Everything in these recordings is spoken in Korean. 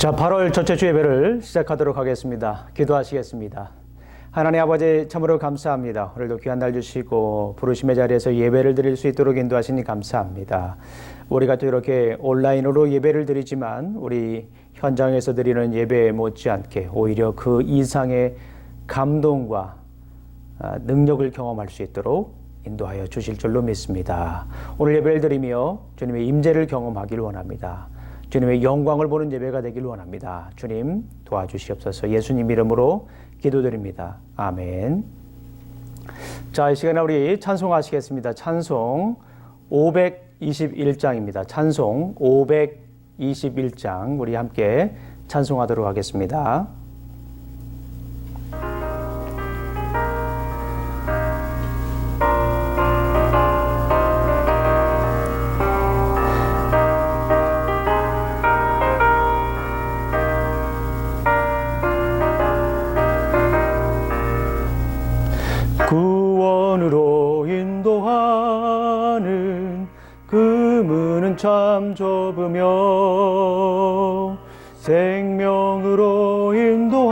자, 8월 첫째 주 예배를 시작하도록 하겠습니다. 기도하시겠습니다. 하나님 아버지 참으로 감사합니다. 오늘도 귀한 날 주시고 부르심의 자리에서 예배를 드릴 수 있도록 인도하시니 감사합니다. 우리가 또 이렇게 온라인으로 예배를 드리지만 우리 현장에서 드리는 예배 못지않게 오히려 그 이상의 감동과 능력을 경험할 수 있도록 인도하여 주실 줄로 믿습니다. 오늘 예배를 드리며 주님의 임재를 경험하기를 원합니다. 주님의 영광을 보는 예배가 되길 원합니다. 주님 도와주시옵소서. 예수님 이름으로 기도드립니다. 아멘. 자, 이 시간에 우리 찬송하시겠습니다. 찬송 521장입니다. 찬송 521장 우리 함께 찬송하도록 하겠습니다. 구원으로 인도하는 그 문은 참 좁으며 생명으로 인도하는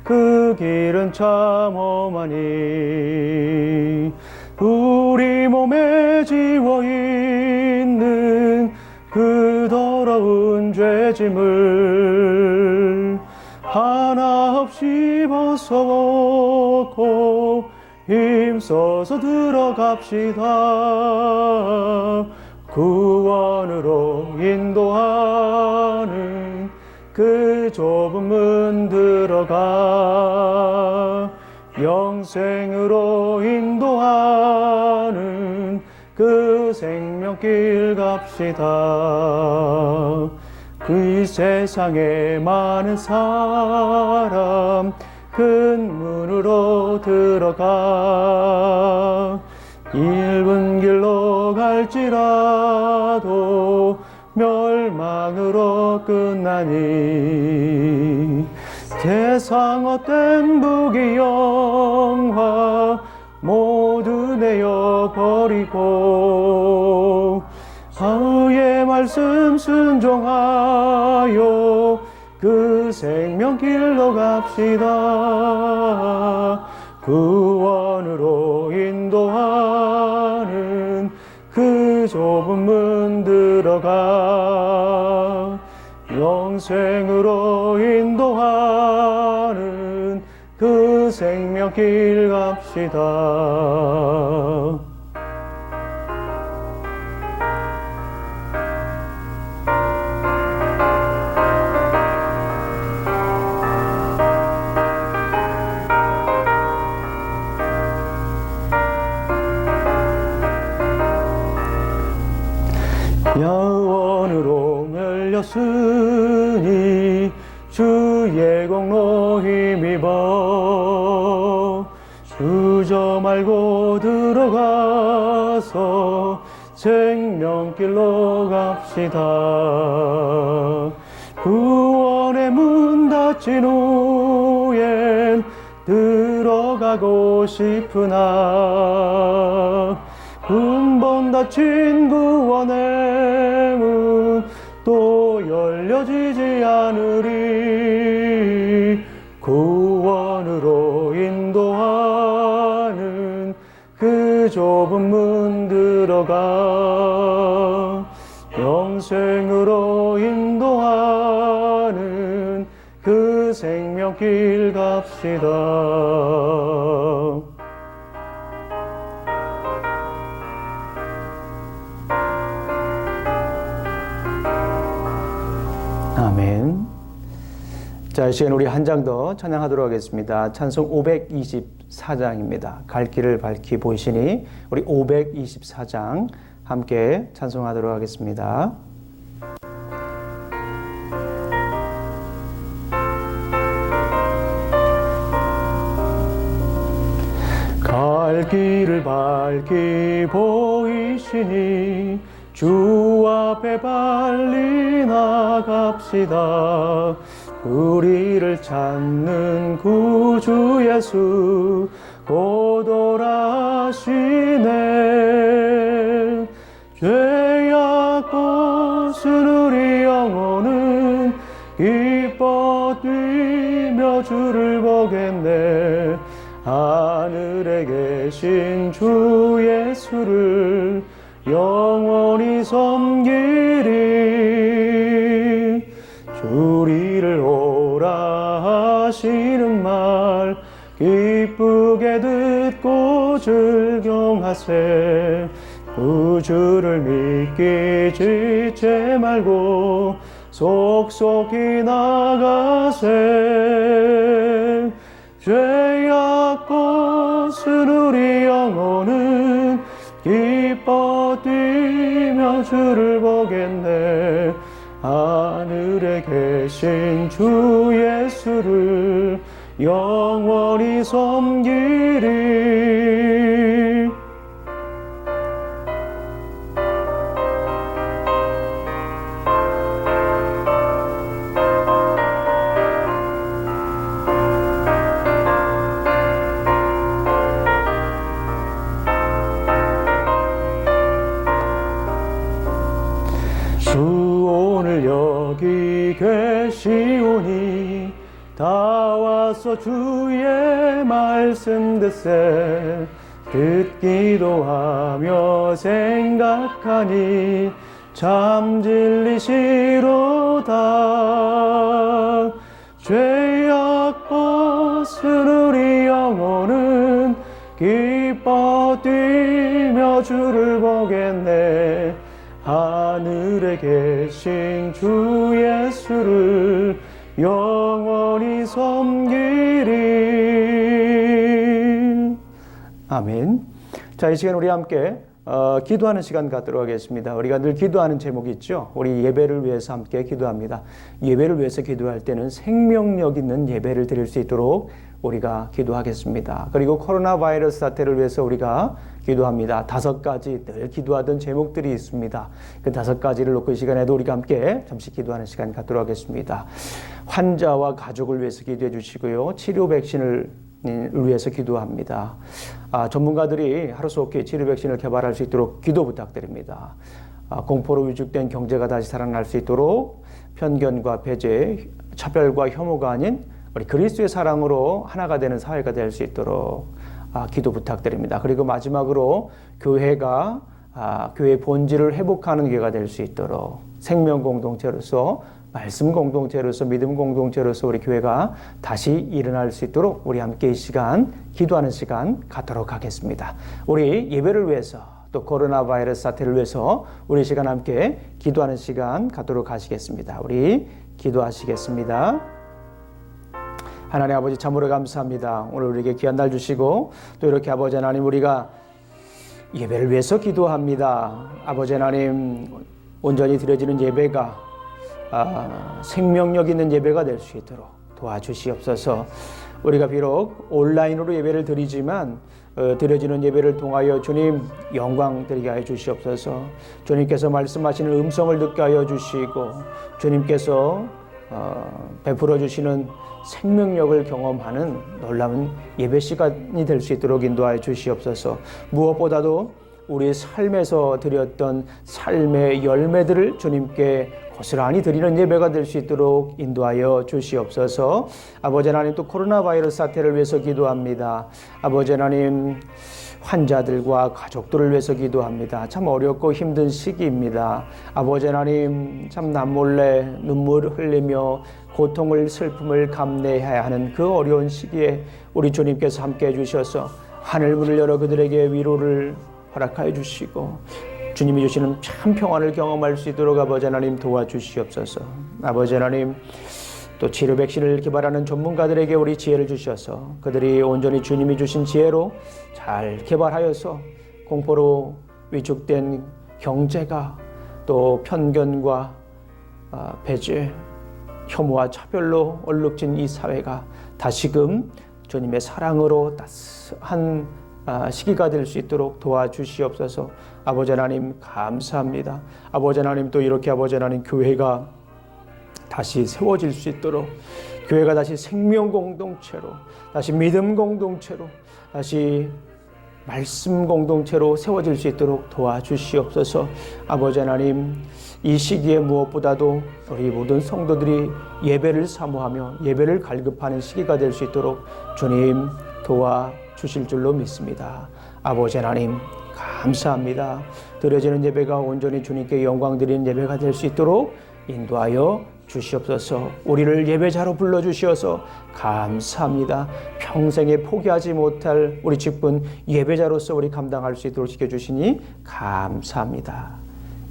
그 길은 참 험하니 우리 몸에 지워있는 그 더러운 죄짐을 하나 없이 벗어먹고 힘써서 들어갑시다. 구원으로 인도하는 그 좁은 문 들어가 영생으로 인도하는 그 생명길 갑시다. 그 세상에 많은 사람 큰 문으로 들어가 좁은 길로 갈지라도 멸망으로 끝나니 세상 헛된 부귀 영화 모두 내어버리고 의의 말씀 순종하여 그 생명길로 갑시다. 구원으로 인도하는 그 좁은 문 들어가 영생으로 인도하는 그 생명길 갑시다. 야원으로 멸렸으니 주의 공로 힘입어 주저 말고 들어가서 생명길로 갑시다. 구원의 문 닫힌 후엔 들어가고 싶으나 근본 닫힌 구원의 문 또 열려지지 않으리. 구원으로 인도하는 그 좁은 문 들어가 영생으로 인도하는 그 생명길 갑시다. 아멘. 자, 이 시간 우리 한 장 더 찬양하도록 하겠습니다. 찬송 524장입니다. 갈 길을 밝히 보이시니 우리 524장 함께 찬송하도록 하겠습니다. 갈 길을 밝히 보이시니 주 앞에 빨리 나갑시다. 우리를 찾는 구주 예수 곧 오라시네. 죄악 벗은 우리 영혼을 뛰며 주를 보겠네. 하늘에 계신 주 예수를 영원히 섬기리. 주리를 오라 하시는 말 기쁘게 듣고 즐경하세. 구주를 믿기 지체 말고 속속히 나가세. 죄악 벗은 우리 영혼은 기뻐 뛰며 주를 보겠네. 하늘에 계신 주 예수를 영원히 섬기리. 여기 계시오니 다 와서 주의 말씀 듣세. 듣기도 하며 생각하니 참 진리시로다. 죄악 벗은 우리 영혼은 기뻐 뛰며 주를 보겠네. 하늘에 계신 주 예수를 영원히 섬기리. 아멘. 자, 이 시간 우리 함께 기도하는 시간 갖도록 하겠습니다. 우리가 늘 기도하는 제목이 있죠. 우리 예배를 위해서 함께 기도합니다. 예배를 위해서 기도할 때는 생명력 있는 예배를 드릴 수 있도록 우리가 기도하겠습니다. 그리고 코로나 바이러스 사태를 위해서 우리가 기도합니다. 5가지 늘 기도하던 제목들이 있습니다. 그 5가지를 놓고 이 시간에도 우리가 함께 잠시 기도하는 시간 갖도록 하겠습니다. 환자와 가족을 위해서 기도해 주시고요. 치료 백신을 위해서 기도합니다. 전문가들이 하루속히 치료 백신을 개발할 수 있도록 기도 부탁드립니다. 공포로 위축된 경제가 다시 살아날 수 있도록 편견과 배제, 차별과 혐오가 아닌 우리 그리스도의 사랑으로 하나가 되는 사회가 될 수 있도록 기도 부탁드립니다. 그리고 마지막으로 교회가 교회의 본질을 회복하는 교회가 될 수 있도록 생명 공동체로서, 말씀 공동체로서, 믿음 공동체로서 우리 교회가 다시 일어날 수 있도록 우리 함께 이 시간 기도하는 시간 갖도록 하겠습니다. 우리 예배를 위해서 또 코로나 바이러스 사태를 위해서 우리 시간 함께 기도하는 시간 갖도록 하시겠습니다. 우리 기도하시겠습니다. 하나님 아버지 참으로 감사합니다. 오늘 우리에게 귀한 날 주시고 또 이렇게 아버지 하나님 우리가 예배를 위해서 기도합니다. 아버지 하나님 온전히 드려지는 예배가 생명력 있는 예배가 될 수 있도록 도와주시옵소서. 우리가 비록 온라인으로 예배를 드리지만 드려지는 예배를 통하여 주님 영광 드리게 하여 주시옵소서. 주님께서 말씀하시는 음성을 듣게 하여 주시고 주님께서 베풀어 주시는 생명력을 경험하는 놀라운 예배 시간이 될 수 있도록 인도하여 주시옵소서. 무엇보다도 우리 삶에서 드렸던 삶의 열매들을 주님께 고스란히 드리는 예배가 될 수 있도록 인도하여 주시옵소서. 아버지 하나님 또 코로나 바이러스 사태를 위해서 기도합니다. 아버지 하나님 환자들과 가족들을 위해서 기도합니다. 참 어렵고 힘든 시기입니다. 아버지 하나님 참 남몰래 눈물을 흘리며 고통을 슬픔을 감내해야 하는 그 어려운 시기에 우리 주님께서 함께해 주셔서 하늘문을 열어 그들에게 위로를 허락하여 주시고 주님이 주시는 참 평안을 경험할 수 있도록 아버지 하나님 도와주시옵소서. 아버지 하나님 또 치료 백신을 개발하는 전문가들에게 우리 지혜를 주셔서 그들이 온전히 주님이 주신 지혜로 잘 개발하여서 공포로 위축된 경제가 또 편견과 배제, 혐오와 차별로 얼룩진 이 사회가 다시금 주님의 사랑으로 따스한 시기가 될 수 있도록 도와주시옵소서. 아버지 하나님 감사합니다. 아버지 하나님 또 이렇게 아버지 하나님 교회가 다시 세워질 수 있도록 교회가 다시 생명 공동체로 다시 믿음 공동체로 다시 말씀 공동체로 세워질 수 있도록 도와주시옵소서. 아버지 하나님 이 시기에 무엇보다도 우리 모든 성도들이 예배를 사모하며 예배를 갈급하는 시기가 될 수 있도록 주님 도와주실 줄로 믿습니다. 아버지 하나님 감사합니다. 드려지는 예배가 온전히 주님께 영광 드리는 예배가 될 수 있도록 인도하여 주시옵소서. 우리를 예배자로 불러주시어서 감사합니다. 평생에 포기하지 못할 우리 직분 예배자로서 우리 감당할 수 있도록 지켜주시니 감사합니다.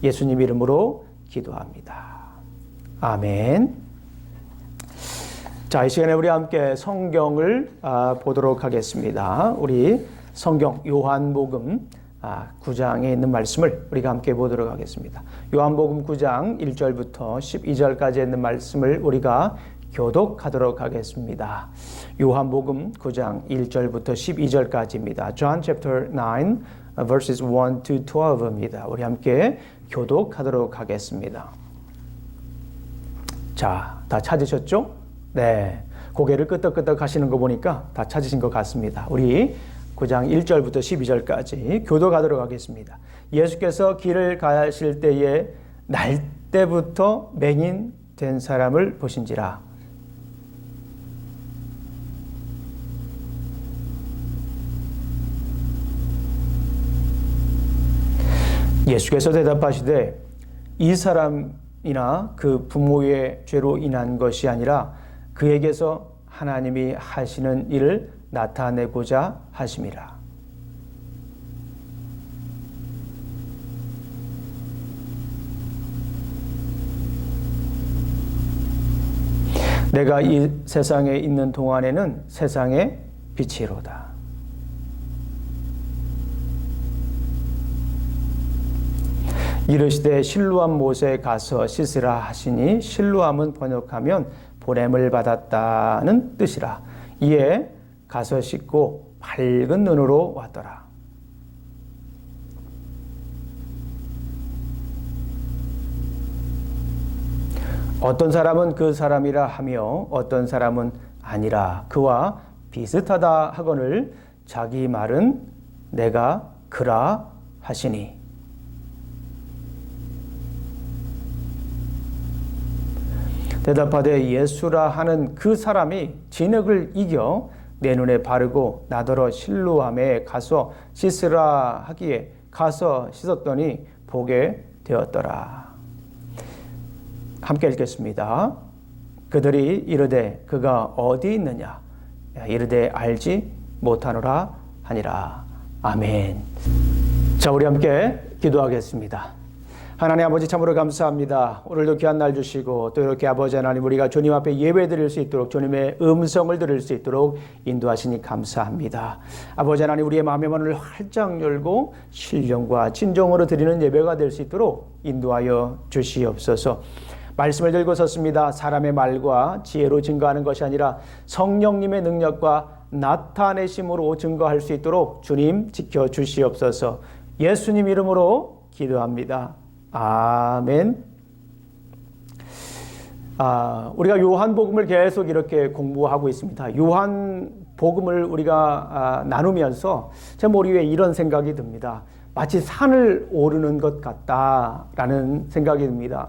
예수님 이름으로 기도합니다. 아멘. 자, 이 시간에 우리 함께 성경을 보도록 하겠습니다. 우리 성경 요한복음 9장에 있는 말씀을 우리가 함께 보도록 하겠습니다. 요한복음 9장 1절부터 12절까지 있는 말씀을 우리가 교독하도록 하겠습니다. 요한복음 9장 1절부터 12절까지입니다. John chapter 9 verses 1 to 12입니다. 우리 함께 교독하도록 하겠습니다. 자, 다 찾으셨죠? 네. 고개를 끄덕끄덕 하시는 거 보니까 다 찾으신 것 같습니다. 우리 9장 1절부터 12절까지 교독하도록 하겠습니다. 예수께서 길을 가실 때에 날 때부터 맹인 된 사람을 보신지라. 예수께서 대답하시되 이 사람이나 그 부모의 죄로 인한 것이 아니라 그에게서 하나님이 하시는 일을 나타내고자 하심이라. 내가 이 세상에 있는 동안에는 세상의 빛이로다. 이르시되 실로암 못에 가서 씻으라 하시니 실로암은 번역하면 보냄을 받았다는 뜻이라. 이에 가서 씻고 밝은 눈으로 왔더라. 어떤 사람은 그 사람이라 하며 어떤 사람은 아니라 그와 비슷하다 하거늘 자기 말은 내가 그라 하시니. 대답하되 예수라 하는 그 사람이 진흙을 이겨 내 눈에 바르고 나더러 실로암에 가서 씻으라 하기에 가서 씻었더니 보게 되었더라. 함께 읽겠습니다. 그들이 이르되 그가 어디 있느냐 이르되 알지 못하노라 하니라. 아멘. 자, 우리 함께 기도하겠습니다. 하나님 아버지 참으로 감사합니다. 오늘도 귀한 날 주시고 또 이렇게 아버지 하나님 우리가 주님 앞에 예배 드릴 수 있도록 주님의 음성을 들을 수 있도록 인도하시니 감사합니다. 아버지 하나님 우리의 마음의 문을 활짝 열고 신령과 진정으로 드리는 예배가 될 수 있도록 인도하여 주시옵소서. 말씀을 들고 섰습니다. 사람의 말과 지혜로 증거하는 것이 아니라 성령님의 능력과 나타내심으로 증거할 수 있도록 주님 지켜주시옵소서. 예수님 이름으로 기도합니다. 아멘. 우리가 요한복음을 계속 이렇게 공부하고 있습니다. 요한복음을 우리가 나누면서 제 머리 위에 이런 생각이 듭니다. 마치 산을 오르는 것 같다라는 생각이 듭니다.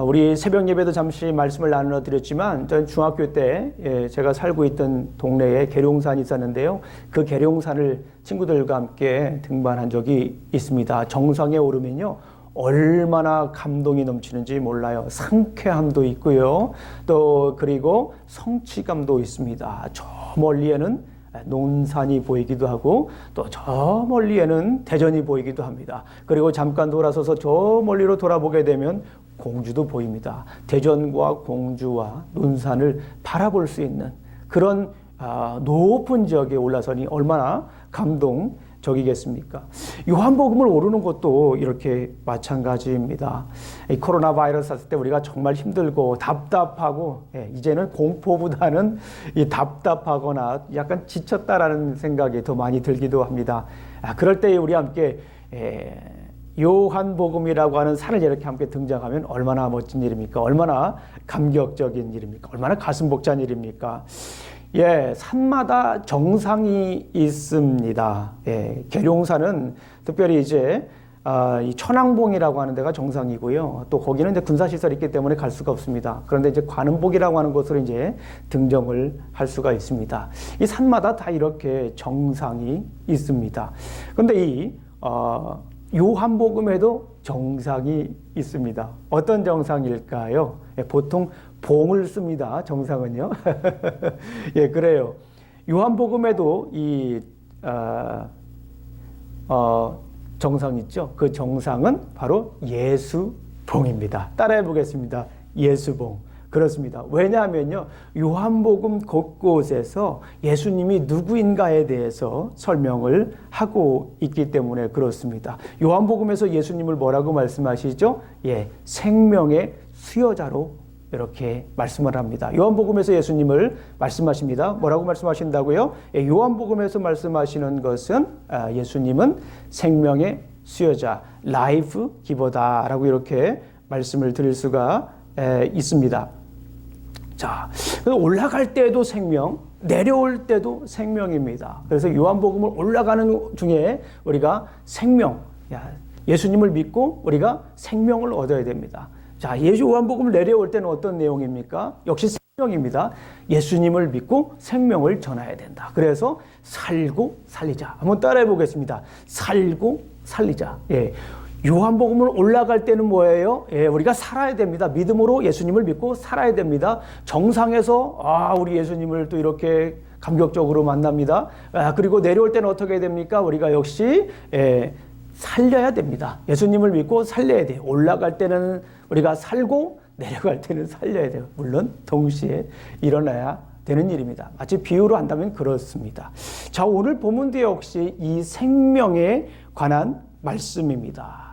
우리 새벽 예배도 잠시 말씀을 나누어 드렸지만 전 중학교 때 제가 살고 있던 동네에 계룡산이 있었는데요. 그 계룡산을 친구들과 함께 등반한 적이 있습니다. 정상에 오르면요. 얼마나 감동이 넘치는지 몰라요. 상쾌함도 있고요. 또 그리고 성취감도 있습니다. 저 멀리에는 논산이 보이기도 하고 또 저 멀리에는 대전이 보이기도 합니다. 그리고 잠깐 돌아서서 저 멀리로 돌아보게 되면 공주도 보입니다. 대전과 공주와 논산을 바라볼 수 있는 그런 높은 지역에 올라서니 얼마나 감동적이겠습니까? 요한복음을 오르는 것도 이렇게 마찬가지입니다. 이 코로나 바이러스 왔을 때 우리가 정말 힘들고 답답하고 이제는 공포보다는 이 답답하거나 약간 지쳤다라는 생각이 더 많이 들기도 합니다. 그럴 때 우리 함께 요한복음이라고 하는 산을 이렇게 함께 등장하면 얼마나 멋진 일입니까? 얼마나 감격적인 일입니까? 얼마나 가슴 벅찬 일입니까? 산마다 정상이 있습니다. 계룡산은 특별히 이제 이 천왕봉이라고 하는 데가 정상이고요. 또 거기는 이제 군사시설이 있기 때문에 갈 수가 없습니다. 그런데 이제 관음봉이라고 하는 곳으로 이제 등정을 할 수가 있습니다. 이 산마다 다 이렇게 정상이 있습니다. 그런데 요한복음에도 정상이 있습니다. 어떤 정상일까요? 보통 봉을 씁니다. 정상은요. 예, 그래요. 요한복음에도 정상 있죠. 그 정상은 바로 예수봉입니다. 따라해 보겠습니다. 예수봉. 그렇습니다. 왜냐하면요, 요한복음 곳곳에서 예수님이 누구인가에 대해서 설명을 하고 있기 때문에 그렇습니다. 요한복음에서 예수님을 뭐라고 말씀하시죠? 예, 생명의 수여자로 이렇게 말씀을 합니다. 요한복음에서 예수님을 말씀하십니다. 뭐라고 말씀하신다고요? 예, 요한복음에서 말씀하시는 것은 예수님은 생명의 수여자, 라이프 기버다라고 이렇게 말씀을 드릴 수가 있습니다. 자, 올라갈 때도 생명, 내려올 때도 생명입니다. 그래서 요한복음을 올라가는 중에 우리가 생명, 예수님을 믿고 우리가 생명을 얻어야 됩니다. 자, 요한복음을 내려올 때는 어떤 내용입니까? 역시 생명입니다. 예수님을 믿고 생명을 전해야 된다. 그래서 살고 살리자. 한번 따라해 보겠습니다. 살고 살리자. 예. 요한복음을 올라갈 때는 뭐예요? 예, 우리가 살아야 됩니다. 믿음으로 예수님을 믿고 살아야 됩니다. 정상에서 우리 예수님을 또 이렇게 감격적으로 만납니다. 그리고 내려올 때는 어떻게 됩니까? 우리가 역시 살려야 됩니다. 예수님을 믿고 살려야 돼요. 올라갈 때는 우리가 살고 내려갈 때는 살려야 돼요. 물론 동시에 일어나야 되는 일입니다. 마치 비유로 한다면 그렇습니다. 자, 오늘 본문도 역시 이 생명에 관한 말씀입니다.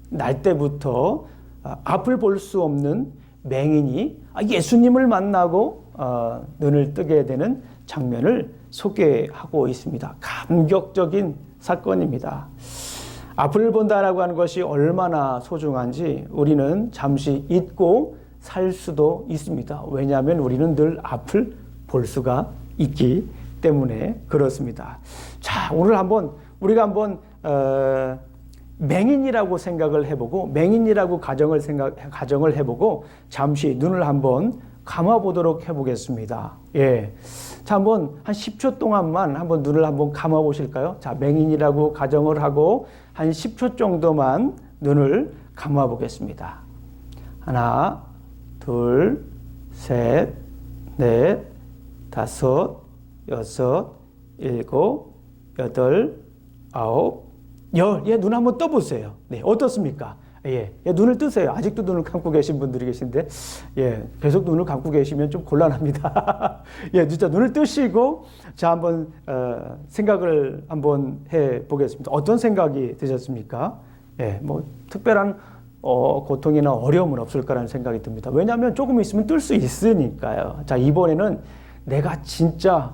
날 때부터 앞을 볼 수 없는 맹인이 예수님을 만나고 눈을 뜨게 되는 장면을 소개하고 있습니다. 감격적인 사건입니다. 앞을 본다라고 하는 것이 얼마나 소중한지 우리는 잠시 잊고 살 수도 있습니다. 왜냐하면 우리는 늘 앞을 볼 수가 있기 때문에 그렇습니다. 자, 오늘 우리가 한번 맹인이라고 생각을 해보고 맹인이라고 가정을 해보고 잠시 눈을 한번 감아보도록 해보겠습니다. 예. 자, 한번 한 10초 동안만 한번 눈을 한번 감아보실까요? 자, 맹인이라고 가정을 하고 한 10초 정도만 눈을 감아보겠습니다. 하나, 둘, 셋, 넷, 다섯, 여섯, 일곱, 여덟, 아홉, 열. 예, 눈 한번 떠보세요. 네, 어떻습니까? 예, 눈을 뜨세요. 아직도 눈을 감고 계신 분들이 계신데, 예, 계속 눈을 감고 계시면 좀 곤란합니다. 예, 진짜 눈을 뜨시고, 자, 한번, 생각을 한번 해 보겠습니다. 어떤 생각이 드셨습니까? 예, 뭐, 특별한, 고통이나 어려움은 없을 거라는 생각이 듭니다. 왜냐하면 조금 있으면 뜰 수 있으니까요. 자, 이번에는 내가 진짜,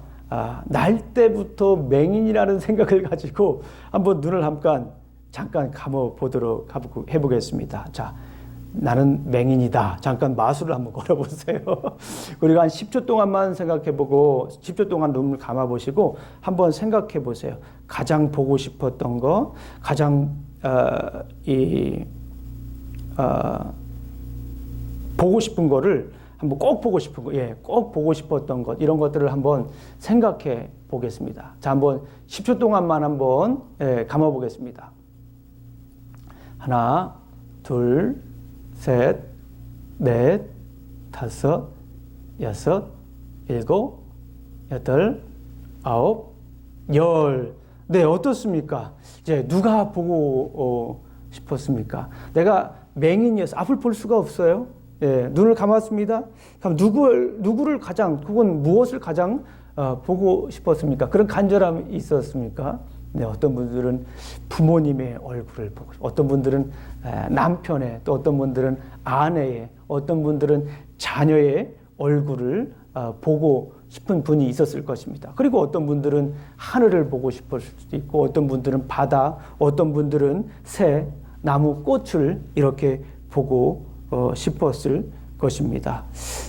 날 때부터 맹인이라는 생각을 가지고 한번 눈을 잠깐 감아보도록 해보겠습니다. 자, 나는 맹인이다. 잠깐 마술을 한번 걸어보세요. 그리고 한 10초 동안만 생각해보고 10초 동안 눈을 감아보시고 한번 생각해보세요. 가장 보고 싶었던 거, 가장 보고 싶은 거를 한번 꼭 보고 싶은 거, 꼭 보고 싶었던 것, 이런 것들을 한번 생각해 보겠습니다. 자, 한번 10초 동안만 한번 감아보겠습니다. 하나, 둘, 셋, 넷, 다섯, 여섯, 일곱, 여덟, 아홉, 열. 네, 어떻습니까? 이제 누가 보고 싶었습니까? 내가 맹인이어서 앞을 볼 수가 없어요. 예, 눈을 감았습니다. 그럼 누구를 가장, 혹은 무엇을 가장 보고 싶었습니까? 그런 간절함이 있었습니까? 네, 어떤 분들은 부모님의 얼굴을 보고, 어떤 분들은 남편의, 또 어떤 분들은 아내의, 어떤 분들은 자녀의 얼굴을 보고 싶은 분이 있었을 것입니다. 그리고 어떤 분들은 하늘을 보고 싶을 수도 있고, 어떤 분들은 바다, 어떤 분들은 새, 나무, 꽃을 이렇게 보고 싶었을 것입니다.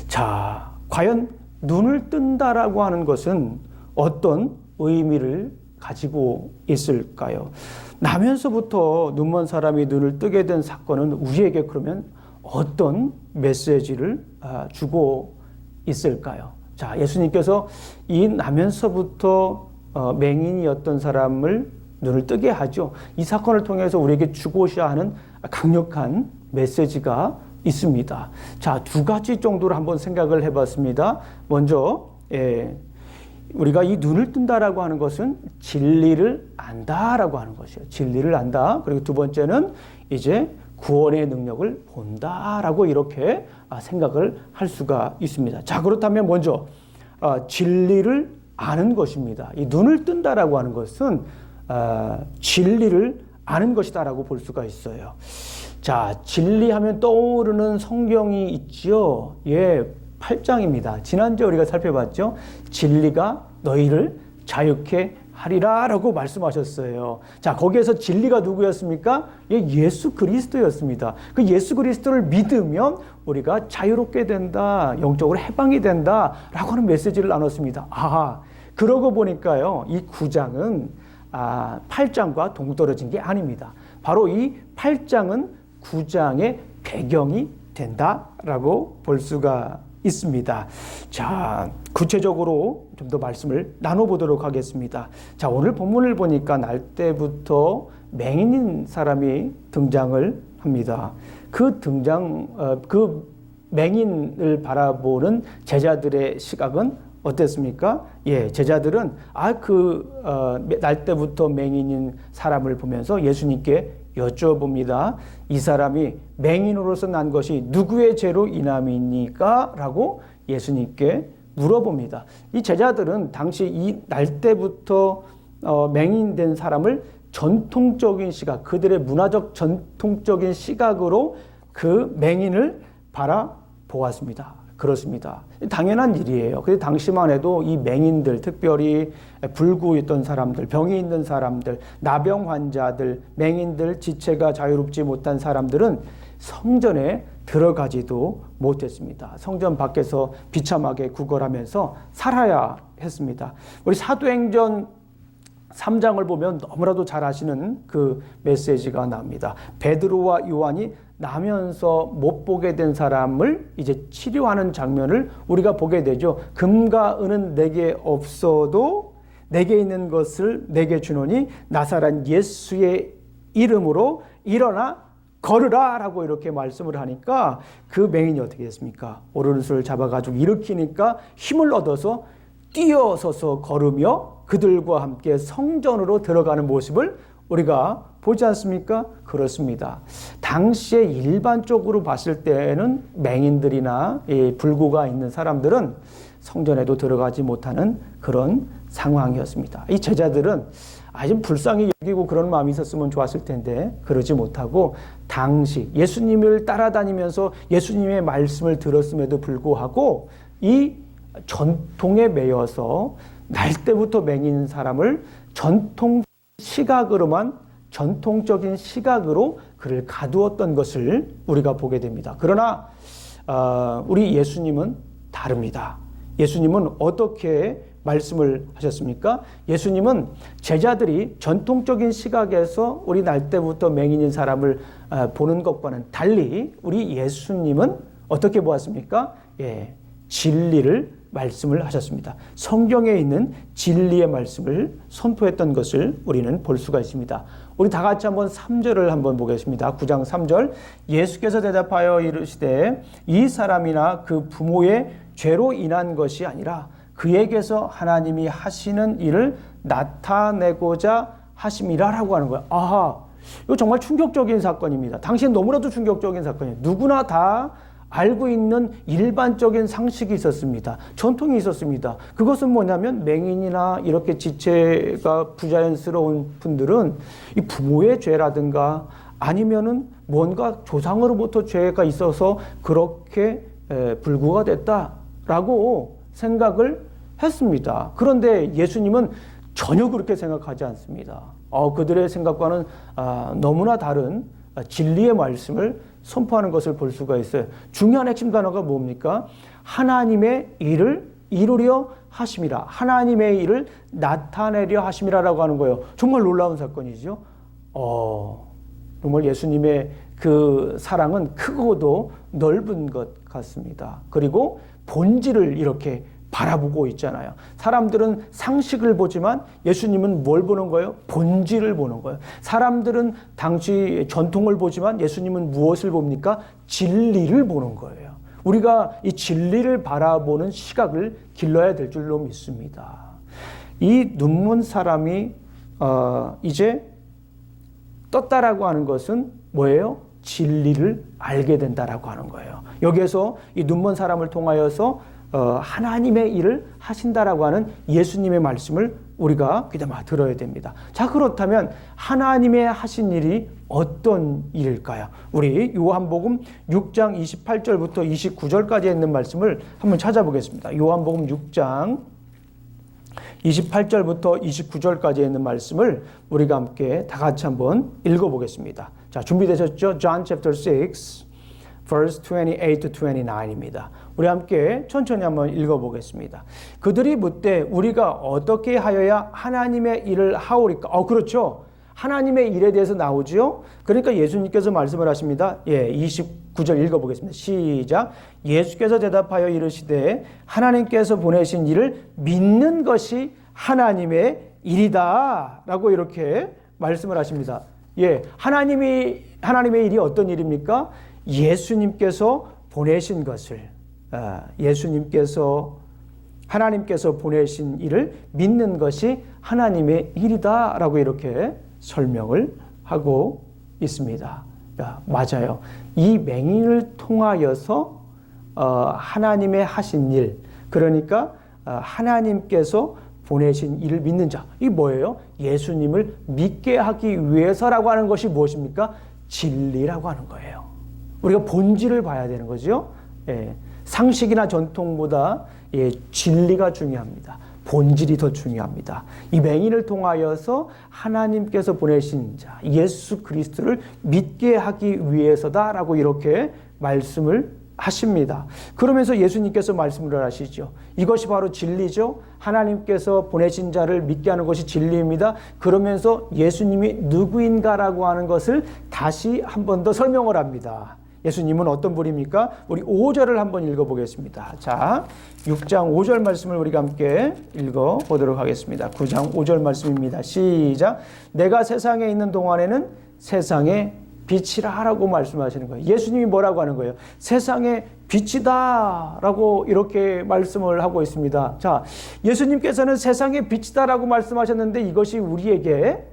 자, 과연 눈을 뜬다라고 하는 것은 어떤 의미를 가지고 있을까요? 나면서부터 눈먼 사람이 눈을 뜨게 된 사건은 우리에게 그러면 어떤 메시지를 주고 있을까요? 자, 예수님께서 이 나면서부터 맹인이었던 사람을 눈을 뜨게 하죠. 이 사건을 통해서 우리에게 주고자 하는 강력한 메시지가 있습니다. 자, 두 가지 정도로 한번 생각을 해봤습니다. 먼저 우리가 이 눈을 뜬다라고 하는 것은 진리를 안다라고 하는 것이에요. 진리를 안다. 그리고 두 번째는 이제 구원의 능력을 본다라고 이렇게 생각을 할 수가 있습니다. 자, 그렇다면 먼저 진리를 아는 것입니다. 이 눈을 뜬다라고 하는 것은 진리를 아는 것이다라고 볼 수가 있어요. 자, 진리하면 떠오르는 성경이 있죠. 예, 8장입니다. 지난주에 우리가 살펴봤죠. 진리가 너희를 자유케 하리라 라고 말씀하셨어요. 자, 거기에서 진리가 누구였습니까? 예, 예수 그리스도였습니다. 그 예수 그리스도를 믿으면 우리가 자유롭게 된다, 영적으로 해방이 된다 라고 하는 메시지를 나눴습니다. 그러고 보니까요, 이 9장은 8장과 동떨어진 게 아닙니다. 바로 이 8장은 9장의 배경이 된다라고 볼 수가 있습니다. 자, 구체적으로 좀 더 말씀을 나눠보도록 하겠습니다. 자, 오늘 본문을 보니까 날 때부터 맹인인 사람이 등장을 합니다. 그 맹인을 바라보는 제자들의 시각은 어땠습니까? 예, 제자들은 날 때부터 맹인인 사람을 보면서 예수님께 여쭤봅니다. 이 사람이 맹인으로서 난 것이 누구의 죄로 인함이니까? 라고 예수님께 물어봅니다. 이 제자들은 당시 이 날 때부터 맹인된 사람을 전통적인 시각, 그들의 문화적 전통적인 시각으로 그 맹인을 바라보았습니다. 그렇습니다. 당연한 일이에요. 근데 당시만 해도 이 맹인들, 특별히 불구있던 사람들, 병이 있는 사람들, 나병 환자들, 맹인들, 지체가 자유롭지 못한 사람들은 성전에 들어가지도 못했습니다. 성전 밖에서 비참하게 구걸하면서 살아야 했습니다. 우리 사도행전 3장을 보면 너무나도 잘 아시는 그 메시지가 나옵니다. 베드로와 요한이 나면서 못 보게 된 사람을 이제 치료하는 장면을 우리가 보게 되죠. 금과 은은 내게 없어도 내게 있는 것을 내게 주노니 나사렛 예수의 이름으로 일어나 걸으라 라고 이렇게 말씀을 하니까 그 맹인이 어떻게 됐습니까? 오른손을 잡아가지고 일으키니까 힘을 얻어서 뛰어서서 걸으며 그들과 함께 성전으로 들어가는 모습을 우리가 보지 않습니까? 그렇습니다. 당시에 일반적으로 봤을 때는 맹인들이나 불구가 있는 사람들은 성전에도 들어가지 못하는 그런 상황이었습니다. 이 제자들은 좀 불쌍히 여기고 그런 마음이 있었으면 좋았을 텐데 그러지 못하고 당시 예수님을 따라다니면서 예수님의 말씀을 들었음에도 불구하고 이 전통에 매여서 날 때부터 맹인 사람을 전통적인 시각으로 그를 가두었던 것을 우리가 보게 됩니다. 그러나 우리 예수님은 다릅니다. 예수님은 어떻게 말씀을 하셨습니까? 예수님은 제자들이 전통적인 시각에서 우리 날 때부터 맹인인 사람을 보는 것과는 달리 우리 예수님은 어떻게 보았습니까? 예, 진리를 말씀을 하셨습니다. 성경에 있는 진리의 말씀을 선포했던 것을 우리는 볼 수가 있습니다. 우리 다 같이 한번 3절을 한번 보겠습니다. 9장 3절. 예수께서 대답하여 이르시되 이 사람이나 그 부모의 죄로 인한 것이 아니라 그에게서 하나님이 하시는 일을 나타내고자 하심이라라고 하는 거예요. 이거 정말 충격적인 사건입니다. 당시엔 너무나도 충격적인 사건이에요. 누구나 다 알고 있는 일반적인 상식이 있었습니다. 전통이 있었습니다. 그것은 뭐냐면 맹인이나 이렇게 지체가 부자연스러운 분들은 이 부모의 죄라든가 아니면은 뭔가 조상으로부터 죄가 있어서 그렇게 불구가 됐다라고 생각을 했습니다. 그런데 예수님은 전혀 그렇게 생각하지 않습니다. 그들의 생각과는 너무나 다른 진리의 말씀을 선포하는 것을 볼 수가 있어요. 중요한 핵심 단어가 뭡니까? 하나님의 일을 이루려 하심이라. 하나님의 일을 나타내려 하심이라라고 하는 거예요. 정말 놀라운 사건이죠. 정말 예수님의 그 사랑은 크고도 넓은 것 같습니다. 그리고 본질을 이렇게 바라보고 있잖아요. 사람들은 상식을 보지만 예수님은 뭘 보는 거예요? 본질을 보는 거예요. 사람들은 당시 전통을 보지만 예수님은 무엇을 봅니까? 진리를 보는 거예요. 우리가 이 진리를 바라보는 시각을 길러야 될 줄로 믿습니다. 이 눈먼 사람이 이제 떴다라고 하는 것은 뭐예요? 진리를 알게 된다라고 하는 거예요. 여기에서 이 눈먼 사람을 통하여서 하나님의 일을 하신다라고 하는 예수님의 말씀을 우리가 귀담아 들어야 됩니다. 자, 그렇다면 하나님의 하신 일이 어떤 일일까요? 우리 요한복음 6장 28절부터 29절까지 있는 말씀을 한번 찾아보겠습니다. 요한복음 6장 28절부터 29절까지 있는 말씀을 우리가 함께 다 같이 한번 읽어보겠습니다. 자, 준비되셨죠? John chapter 6, verse 28 to 29입니다. 우리 함께 천천히 한번 읽어보겠습니다. 그들이 묻되 우리가 어떻게 하여야 하나님의 일을 하오리까? 그렇죠. 하나님의 일에 대해서 나오지요. 그러니까 예수님께서 말씀을 하십니다. 29절 읽어보겠습니다. 시작. 예수께서 대답하여 이르시되 하나님께서 보내신 일을 믿는 것이 하나님의 일이다 라고 이렇게 말씀을 하십니다. 하나님의 일이 어떤 일입니까? 예수님께서 보내신 것을, 하나님께서 보내신 일을 믿는 것이 하나님의 일이다 라고 이렇게 설명을 하고 있습니다. 맞아요. 이 맹인을 통하여서 하나님의 하신 일, 그러니까 하나님께서 보내신 일을 믿는 자, 이 뭐예요? 예수님을 믿게 하기 위해서라고 하는 것이 무엇입니까? 진리라고 하는 거예요. 우리가 본질을 봐야 되는 거죠. 상식이나 전통보다 진리가 중요합니다. 본질이 더 중요합니다. 이 맹인을 통하여서 하나님께서 보내신 자 예수 그리스도를 믿게 하기 위해서다라고 이렇게 말씀을 하십니다. 그러면서 예수님께서 말씀을 하시죠. 이것이 바로 진리죠. 하나님께서 보내신 자를 믿게 하는 것이 진리입니다. 그러면서 예수님이 누구인가라고 하는 것을 다시 한 번 더 설명을 합니다. 예수님은 어떤 분입니까? 우리 5절을 한번 읽어보겠습니다. 자, 6장 5절 말씀을 우리가 함께 읽어보도록 하겠습니다. 9장 5절 말씀입니다. 시작. 내가 세상에 있는 동안에는 세상의 빛이라 라고 말씀하시는 거예요. 예수님이 뭐라고 하는 거예요? 세상의 빛이다 라고 이렇게 말씀을 하고 있습니다. 자, 예수님께서는 세상의 빛이다 라고 말씀하셨는데 이것이 우리에게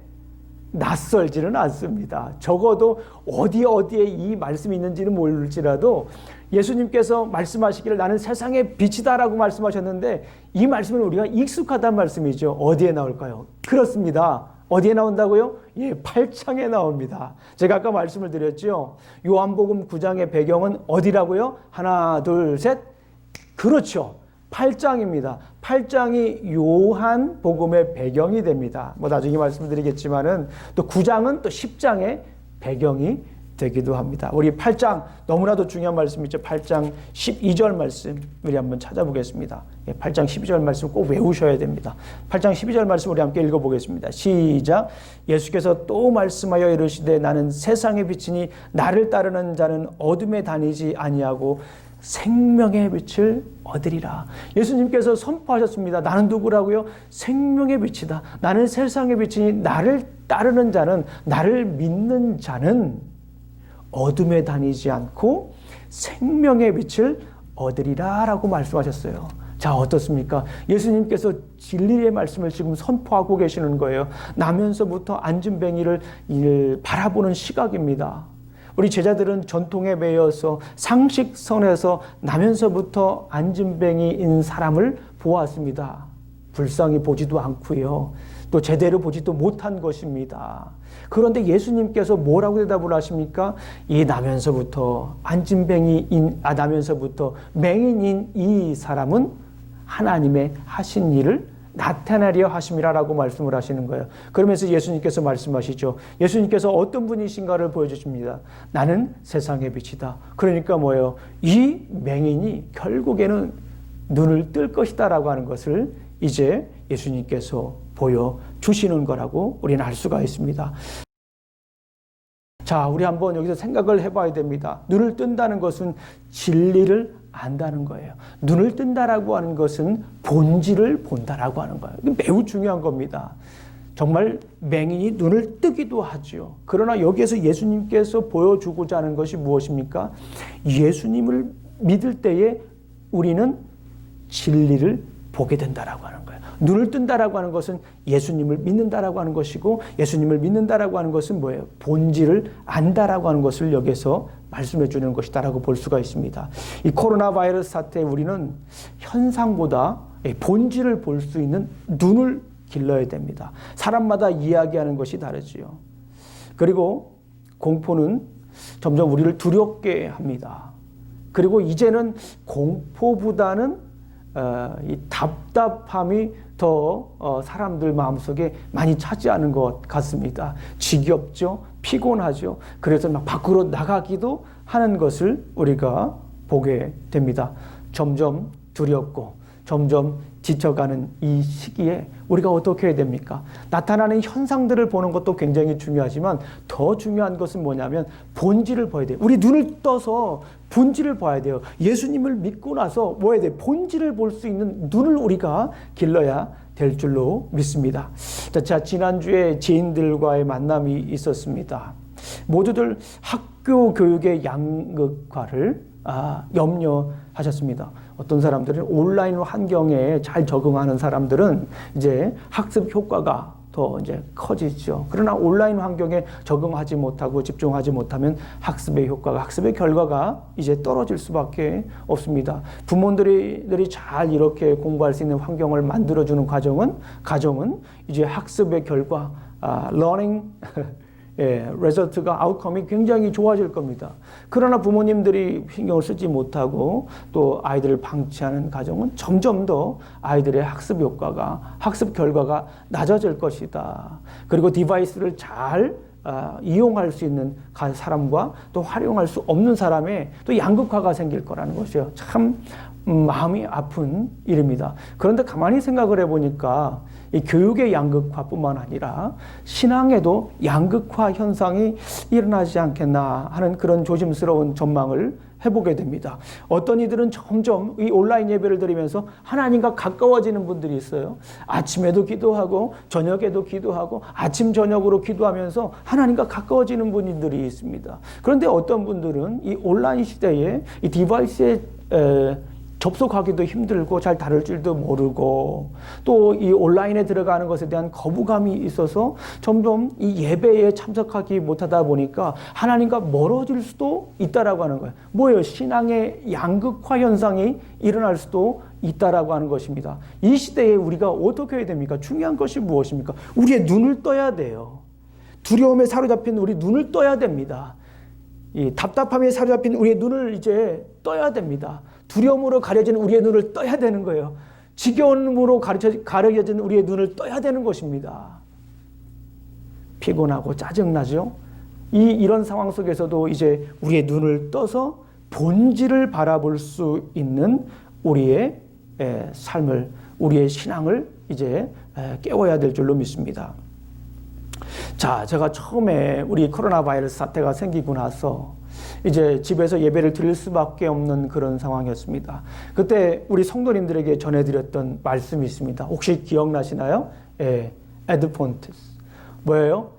낯설지는 않습니다. 적어도 어디에 이 말씀이 있는지는 모를지라도 예수님께서 말씀하시기를 나는 세상의 빛이다라고 말씀하셨는데 이 말씀은 우리가 익숙하다는 말씀이죠. 어디에 나올까요? 그렇습니다. 어디에 나온다고요? 8장에 나옵니다. 제가 아까 말씀을 드렸죠. 요한복음 9장의 배경은 어디라고요? 하나, 둘, 셋. 그렇죠. 8장입니다. 8장이 요한복음의 배경이 됩니다. 나중에 말씀드리겠지만은 또 9장은 또 10장의 배경이 되기도 합니다. 우리 8장 너무나도 중요한 말씀이죠. 8장 12절 말씀 우리 한번 찾아보겠습니다. 8장 12절 말씀 꼭 외우셔야 됩니다. 8장 12절 말씀 우리 함께 읽어보겠습니다. 시작. 예수께서 또 말씀하여 이르시되 나는 세상의 빛이니 나를 따르는 자는 어둠에 다니지 아니하고 생명의 빛을 얻으리라. 예수님께서 선포하셨습니다. 나는 누구라고요? 생명의 빛이다. 나는 세상의 빛이니 나를 따르는 자는, 나를 믿는 자는 어둠에 다니지 않고 생명의 빛을 얻으리라 라고 말씀하셨어요. 자, 어떻습니까? 예수님께서 진리의 말씀을 지금 선포하고 계시는 거예요. 나면서부터 안진뱅이를 바라보는 시각입니다. 우리 제자들은 전통에 매여서 상식선에서 나면서부터 안진뱅이인 사람을 보았습니다. 불쌍히 보지도 않고요. 또 제대로 보지도 못한 것입니다. 그런데 예수님께서 뭐라고 대답을 하십니까? 이 나면서부터 나면서부터 맹인인 이 사람은 하나님의 하신 일을 나타내려 하심이라라고 말씀을 하시는 거예요. 그러면서 예수님께서 말씀하시죠. 예수님께서 어떤 분이신가를 보여주십니다. 나는 세상의 빛이다. 그러니까 뭐예요? 이 맹인이 결국에는 눈을 뜰 것이다라고 하는 것을 이제 예수님께서 보여주시는 거라고 우리는 알 수가 있습니다. 자, 우리 한번 여기서 생각을 해봐야 됩니다. 눈을 뜬다는 것은 진리를 안다는 거예요. 눈을 뜬다라고 하는 것은 본질을 본다라고 하는 거예요. 이게 매우 중요한 겁니다. 정말 맹인이 눈을 뜨기도 하죠. 그러나 여기에서 예수님께서 보여주고자 하는 것이 무엇입니까? 예수님을 믿을 때에 우리는 진리를 보게 된다라고 하는 거예요. 눈을 뜬다라고 하는 것은 예수님을 믿는다라고 하는 것이고, 예수님을 믿는다라고 하는 것은 뭐예요? 본질을 안다라고 하는 것을 여기서 말씀해 주는 것이다라고 볼 수가 있습니다. 이 코로나 바이러스 사태에 우리는 현상보다 본질을 볼 수 있는 눈을 길러야 됩니다. 사람마다 이야기하는 것이 다르지요. 그리고 공포는 점점 우리를 두렵게 합니다. 그리고 이제는 공포보다는 이 답답함이 더 사람들 마음속에 많이 차지하는 것 같습니다. 지겹죠? 피곤하죠? 그래서 막 밖으로 나가기도 하는 것을 우리가 보게 됩니다. 점점 두렵고 점점 지쳐가는 이 시기에 우리가 어떻게 해야 됩니까? 나타나는 현상들을 보는 것도 굉장히 중요하지만 더 중요한 것은 뭐냐면 본질을 봐야 돼요. 우리 눈을 떠서 본질을 봐야 돼요. 예수님을 믿고 나서 뭐 해야 돼요? 본질을 볼 수 있는 눈을 우리가 길러야 될 줄로 믿습니다. 자, 지난주에 지인들과의 만남이 있었습니다. 모두들 학교 교육의 양극화를 염려하셨습니다. 어떤 사람들은 온라인 환경에 잘 적응하는 사람들은 이제 학습 효과가 더 이제 커지죠. 그러나 온라인 환경에 적응하지 못하고 집중하지 못하면 학습의 효과가, 학습의 결과가 이제 떨어질 수밖에 없습니다. 부모들이 잘 이렇게 공부할 수 있는 환경을 만들어주는 가정은 이제 학습의 결과, learning 리저트가 아웃컴이 굉장히 좋아질 겁니다. 그러나 부모님들이 신경을 쓰지 못하고 또 아이들을 방치하는 가정은 점점 더 아이들의 학습 효과가, 학습 결과가 낮아질 것이다. 그리고 디바이스를 잘 이용할 수 있는 사람과 또 활용할 수 없는 사람의 또 양극화가 생길 거라는 것이요. 참 마음이 아픈 일입니다. 그런데 가만히 생각을 해보니까 이 교육의 양극화뿐만 아니라 신앙에도 양극화 현상이 일어나지 않겠나 하는 그런 조심스러운 전망을 해보게 됩니다. 어떤 이들은 점점 이 온라인 예배를 드리면서 하나님과 가까워지는 분들이 있어요. 아침에도 기도하고 저녁에도 기도하고 아침 저녁으로 기도하면서 하나님과 가까워지는 분들이 있습니다. 그런데 어떤 분들은 이 온라인 시대에 이 디바이스에 접속하기도 힘들고 잘 다룰 줄도 모르고 또 이 온라인에 들어가는 것에 대한 거부감이 있어서 점점 이 예배에 참석하기 못하다 보니까 하나님과 멀어질 수도 있다라고 하는 거예요. 뭐예요? 신앙의 양극화 현상이 일어날 수도 있다라고 하는 것입니다. 이 시대에 우리가 어떻게 해야 됩니까? 중요한 것이 무엇입니까? 우리의 눈을 떠야 돼요. 두려움에 사로잡힌 우리 눈을 떠야 됩니다. 이 답답함에 사로잡힌 우리의 눈을 이제 떠야 됩니다. 두려움으로 가려진 우리의 눈을 떠야 되는 거예요. 지겨움으로 가려진 우리의 눈을 떠야 되는 것입니다. 피곤하고 짜증나죠? 이런 상황 속에서도 이제 우리의 눈을 떠서 본질을 바라볼 수 있는 우리의 삶을, 우리의 신앙을 이제 깨워야 될 줄로 믿습니다. 자, 제가 처음에 우리 코로나 바이러스 사태가 생기고 나서 이제 집에서 예배를 드릴 수밖에 없는 그런 상황이었습니다. 그때 우리 성도님들에게 전해드렸던 말씀이 있습니다. 혹시 기억나시나요? 에드폰트스. 뭐예요?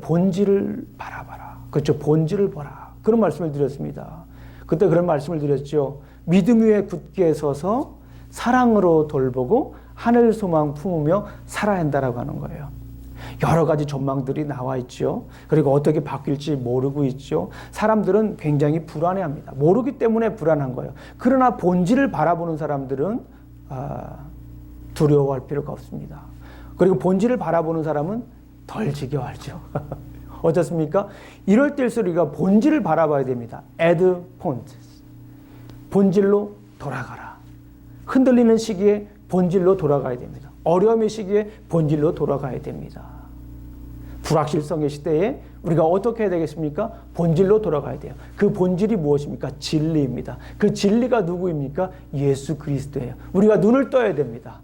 본질을 바라봐라. 그렇죠. 본질을 보라. 그런 말씀을 드렸습니다. 그때 그런 말씀을 드렸죠. 믿음 위에 굳게 서서 사랑으로 돌보고 하늘 소망 품으며 살아야 한다라고 하는 거예요. 여러 가지 전망들이 나와 있죠. 그리고 어떻게 바뀔지 모르고 있죠. 사람들은 굉장히 불안해합니다. 모르기 때문에 불안한 거예요. 그러나 본질을 바라보는 사람들은 두려워할 필요가 없습니다. 그리고 본질을 바라보는 사람은 덜 지겨워하죠. 어떻습니까? 이럴 때일수록 우리가 본질을 바라봐야 됩니다. Add point. 본질로 돌아가라. 흔들리는 시기에 본질로 돌아가야 됩니다. 어려움의 시기에 본질로 돌아가야 됩니다. 불확실성의 시대에 우리가 어떻게 해야 되겠습니까? 본질로 돌아가야 돼요. 그 본질이 무엇입니까? 진리입니다. 그 진리가 누구입니까? 예수 그리스도예요. 우리가 눈을 떠야 됩니다.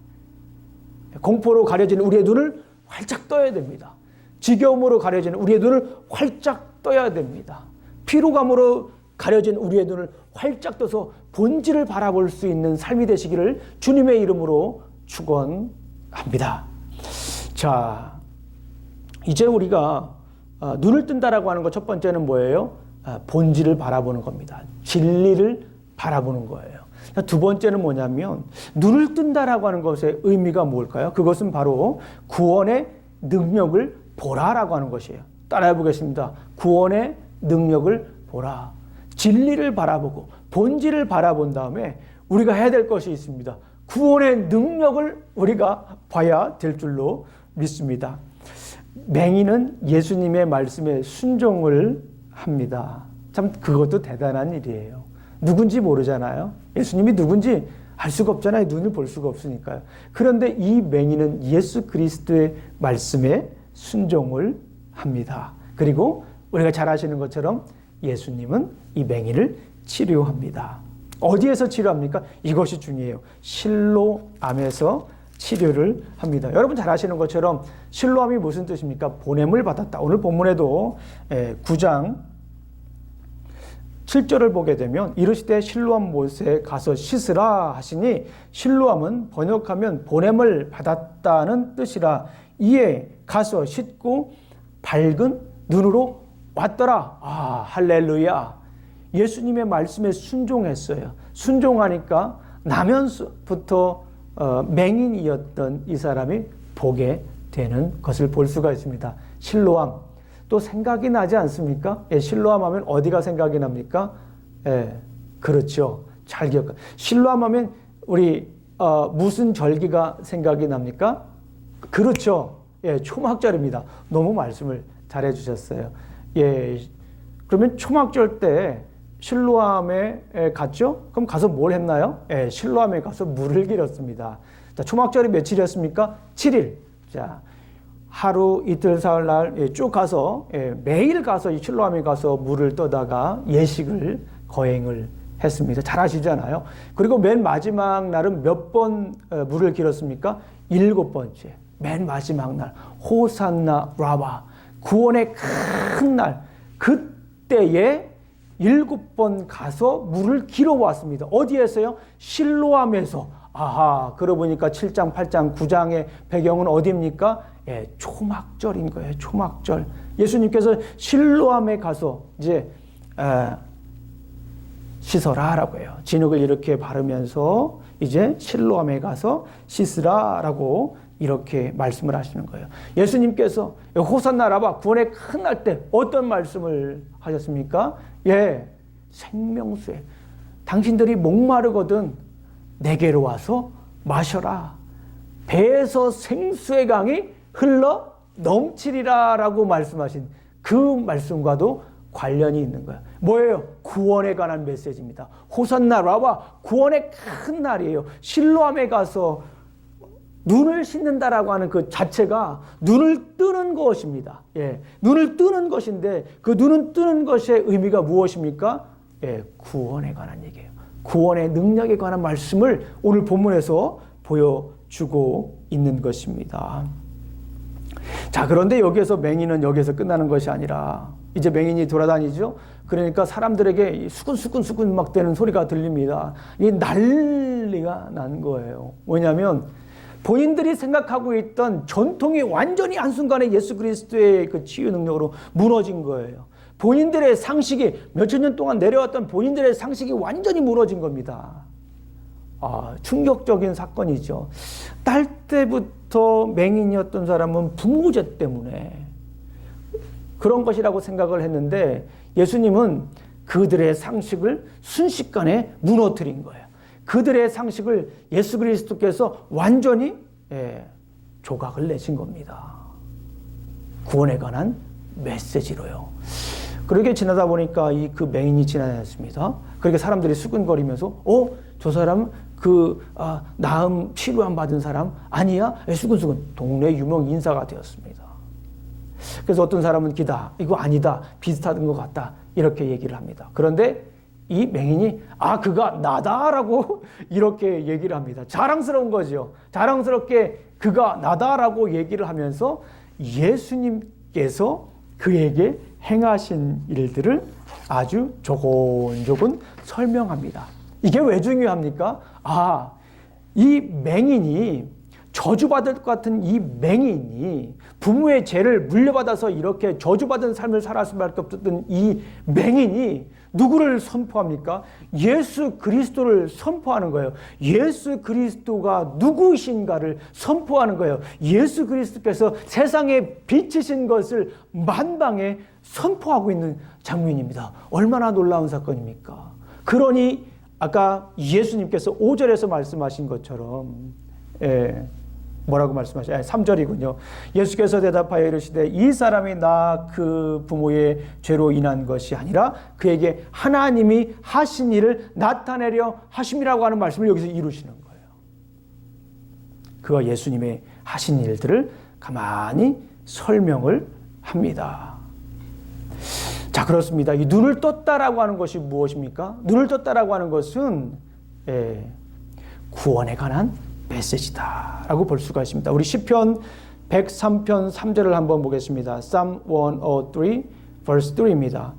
공포로 가려진 우리의 눈을 활짝 떠야 됩니다. 지겨움으로 가려진 우리의 눈을 활짝 떠야 됩니다. 피로감으로 가려진 우리의 눈을 활짝 떠서 본질을 바라볼 수 있는 삶이 되시기를 주님의 이름으로 축원합니다. 자, 이제 우리가 눈을 뜬다라고 하는 것 첫 번째는 뭐예요? 본질을 바라보는 겁니다. 진리를 바라보는 거예요. 두 번째는 뭐냐면 눈을 뜬다라고 하는 것의 의미가 뭘까요? 그것은 바로 구원의 능력을 보라라고 하는 것이에요. 따라해 보겠습니다. 구원의 능력을 보라. 진리를 바라보고 본질을 바라본 다음에 우리가 해야 될 것이 있습니다. 구원의 능력을 우리가 봐야 될 줄로 믿습니다. 맹인은 예수님의 말씀에 순종을 합니다. 참 그것도 대단한 일이에요. 누군지 모르잖아요. 예수님이 누군지 알 수가 없잖아요. 눈을 볼 수가 없으니까요. 그런데 이 맹인은 예수 그리스도의 말씀에 순종을 합니다. 그리고 우리가 잘 아시는 것처럼 예수님은 이 맹인을 치료합니다. 어디에서 치료합니까? 이것이 중요해요. 실로암에서 치료를 합니다. 여러분 잘 아시는 것처럼 실로암이 무슨 뜻입니까? 보냄을 받았다. 오늘 본문에도 9장 7절을 보게 되면 이르시되 실로암 못에 가서 씻으라 하시니 실로암은 번역하면 보냄을 받았다는 뜻이라. 이에 가서 씻고 밝은 눈으로 왔더라. 할렐루야. 예수님의 말씀에 순종했어요. 순종하니까 나면서부터 맹인이었던 이 사람이 보게 되는 것을 볼 수가 있습니다. 실로암. 또 생각이 나지 않습니까? 실로암 하면 어디가 생각이 납니까? 그렇죠. 잘 기억하. 실로암 하면 우리 무슨 절기가 생각이 납니까? 그렇죠. 초막절입니다. 너무 말씀을 잘해 주셨어요. 그러면 초막절 때 실로암에 갔죠? 그럼 가서 뭘 했나요? 실로암에 가서 물을 길었습니다. 자, 초막절이 며칠이었습니까? 7일. 자, 하루, 이틀, 사흘 날 쭉 가서 매일 가서 이 실로암에 가서 물을 떠다가 예식을 거행을 했습니다. 잘 아시잖아요. 그리고 맨 마지막 날은 몇 번 물을 길었습니까? 7번째. 맨 마지막 날 호산나 라바 구원의 큰 날 그때에 7번 가서 물을 길어왔습니다. 어디에서요? 실로암에서. 그러고 보니까 7장, 8장, 9장의 배경은 어디입니까? 초막절인 거예요. 초막절. 예수님께서 실로암에 가서 이제 씻어라라고 해요. 진흙을 이렇게 바르면서 이제 실로암에 가서 씻으라라고 이렇게 말씀을 하시는 거예요. 예수님께서 호산나 라바 구원의 큰 날 때 어떤 말씀을 하셨습니까? 생명수에 당신들이 목마르거든 내게로 와서 마셔라. 배에서 생수의 강이 흘러 넘치리라 라고 말씀하신 그 말씀과도 관련이 있는 거예요. 뭐예요? 구원에 관한 메시지입니다. 호산나 라바 구원의 큰 날이에요. 실로암에 가서 눈을 씻는다라고 하는 그 자체가 눈을 뜨는 것입니다. 눈을 뜨는 것인데 그 눈을 뜨는 것의 의미가 무엇입니까? 구원에 관한 얘기예요. 구원의 능력에 관한 말씀을 오늘 본문에서 보여주고 있는 것입니다. 자, 그런데 여기에서 맹인은 여기에서 끝나는 것이 아니라 이제 맹인이 돌아다니죠. 그러니까 사람들에게 수근수근 막 되는 소리가 들립니다. 이게 난리가 난 거예요. 뭐냐면 본인들이 생각하고 있던 전통이 완전히 한순간에 예수 그리스도의 그 치유 능력으로 무너진 거예요. 본인들의 상식이 몇천 년 동안 내려왔던 본인들의 상식이 완전히 무너진 겁니다. 충격적인 사건이죠. 딸 때부터 맹인이었던 사람은 부모제 때문에 그런 것이라고 생각을 했는데 예수님은 그들의 상식을 순식간에 무너뜨린 거예요. 그들의 상식을 예수 그리스도께서 완전히 조각을 내신 겁니다. 구원에 관한 메시지로요. 그렇게 지나다 보니까 그 맹인이 지나다녔습니다. 그러니까 사람들이 수근거리면서 저 사람 나음 치료함 받은 사람 아니야? 수근수근 동네 유명 인사가 되었습니다. 그래서 어떤 사람은 기다 이거 아니다 비슷한 것 같다 이렇게 얘기를 합니다. 그런데 이 맹인이 그가 나다라고 이렇게 얘기를 합니다. 자랑스러운 거죠. 자랑스럽게 그가 나다라고 얘기를 하면서 예수님께서 그에게 행하신 일들을 아주 조곤조곤 설명합니다. 이게 왜 중요합니까? 이 맹인이, 저주받을 것 같은 이 맹인이, 부모의 죄를 물려받아서 이렇게 저주받은 삶을 살았을 수밖에 없었던 이 맹인이 누구를 선포합니까? 예수 그리스도를 선포하는 거예요. 예수 그리스도가 누구이신가를 선포하는 거예요. 예수 그리스도께서 세상에 비치신 것을 만방에 선포하고 있는 장면입니다. 얼마나 놀라운 사건입니까? 그러니 아까 예수님께서 5절에서 말씀하신 것처럼, 뭐라고 말씀하셨어요? 3절이군요. 예수께서 대답하여 이르시되 이 사람이 나 그 부모의 죄로 인한 것이 아니라 그에게 하나님이 하신 일을 나타내려 하심이라고 하는 말씀을 여기서 이루시는 거예요. 그가 예수님의 하신 일들을 가만히 설명을 합니다. 자, 그렇습니다. 이 눈을 떴다라고 하는 것이 무엇입니까? 눈을 떴다라고 하는 것은 구원에 관한 메시지다라고 볼 수가 있습니다. 우리 시편 103편 3절을 한번 보겠습니다. Psalm 103 verse 3입니다.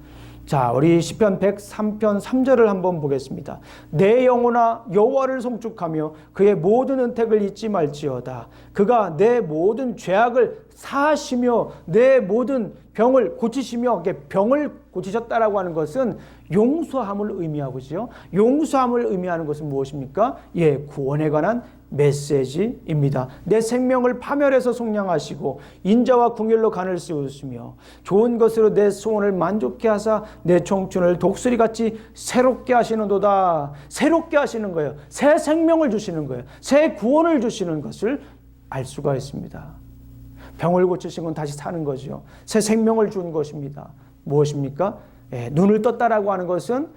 자, 우리 시편 103편 3절을 한번 보겠습니다. 내 영혼아 여호와를 송축하며 그의 모든 은택을 잊지 말지어다. 그가 내 모든 죄악을 사하시며 내 모든 병을 고치시며, 병을 고치셨다라고 하는 것은 용서함을 의미하고죠. 용서함을 의미하는 것은 무엇입니까? 구원에 관한 메시지입니다. 내 생명을 파멸해서 속량하시고 인자와 궁율로 간을 씌우시며 좋은 것으로 내 소원을 만족케 하사 내 청춘을 독수리같이 새롭게 하시는도다. 새롭게 하시는 거예요. 새 생명을 주시는 거예요. 새 구원을 주시는 것을 알 수가 있습니다. 병을 고치신 건 다시 사는 거죠. 새 생명을 준 것입니다. 무엇입니까? 눈을 떴다라고 하는 것은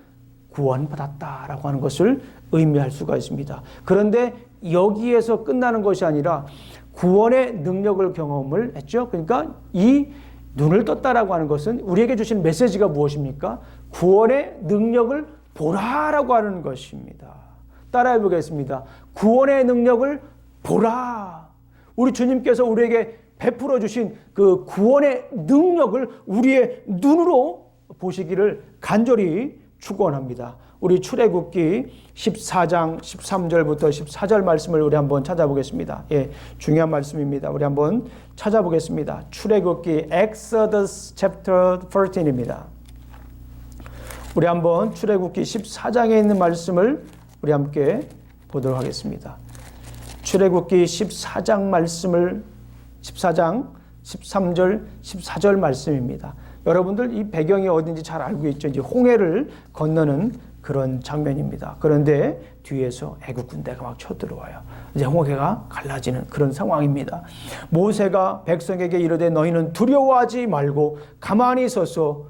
구원받았다라고 하는 것을 의미할 수가 있습니다. 그런데 여기에서 끝나는 것이 아니라 구원의 능력을 경험을 했죠. 그러니까 이 눈을 떴다라고 하는 것은 우리에게 주신 메시지가 무엇입니까? 구원의 능력을 보라라고 하는 것입니다. 따라해 보겠습니다. 구원의 능력을 보라. 우리 주님께서 우리에게 베풀어 주신 그 구원의 능력을 우리의 눈으로 보시기를 간절히 축원합니다. 우리 출애굽기 14장 13절부터 14절 말씀을 우리 한번 찾아보겠습니다. 중요한 말씀입니다. 우리 한번 찾아보겠습니다. 출애굽기 Exodus chapter 13입니다. 우리 한번 출애굽기 14장에 있는 말씀을 우리 함께 보도록 하겠습니다. 출애굽기 14장 말씀을 14장 13절 14절 말씀입니다. 여러분들 이 배경이 어딘지 잘 알고 있죠. 이제 홍해를 건너는 그런 장면입니다. 그런데 뒤에서 애국 군대가 막 쳐들어와요. 이제 홍해가 갈라지는 그런 상황입니다. 모세가 백성에게 이르되 너희는 두려워하지 말고 가만히 서서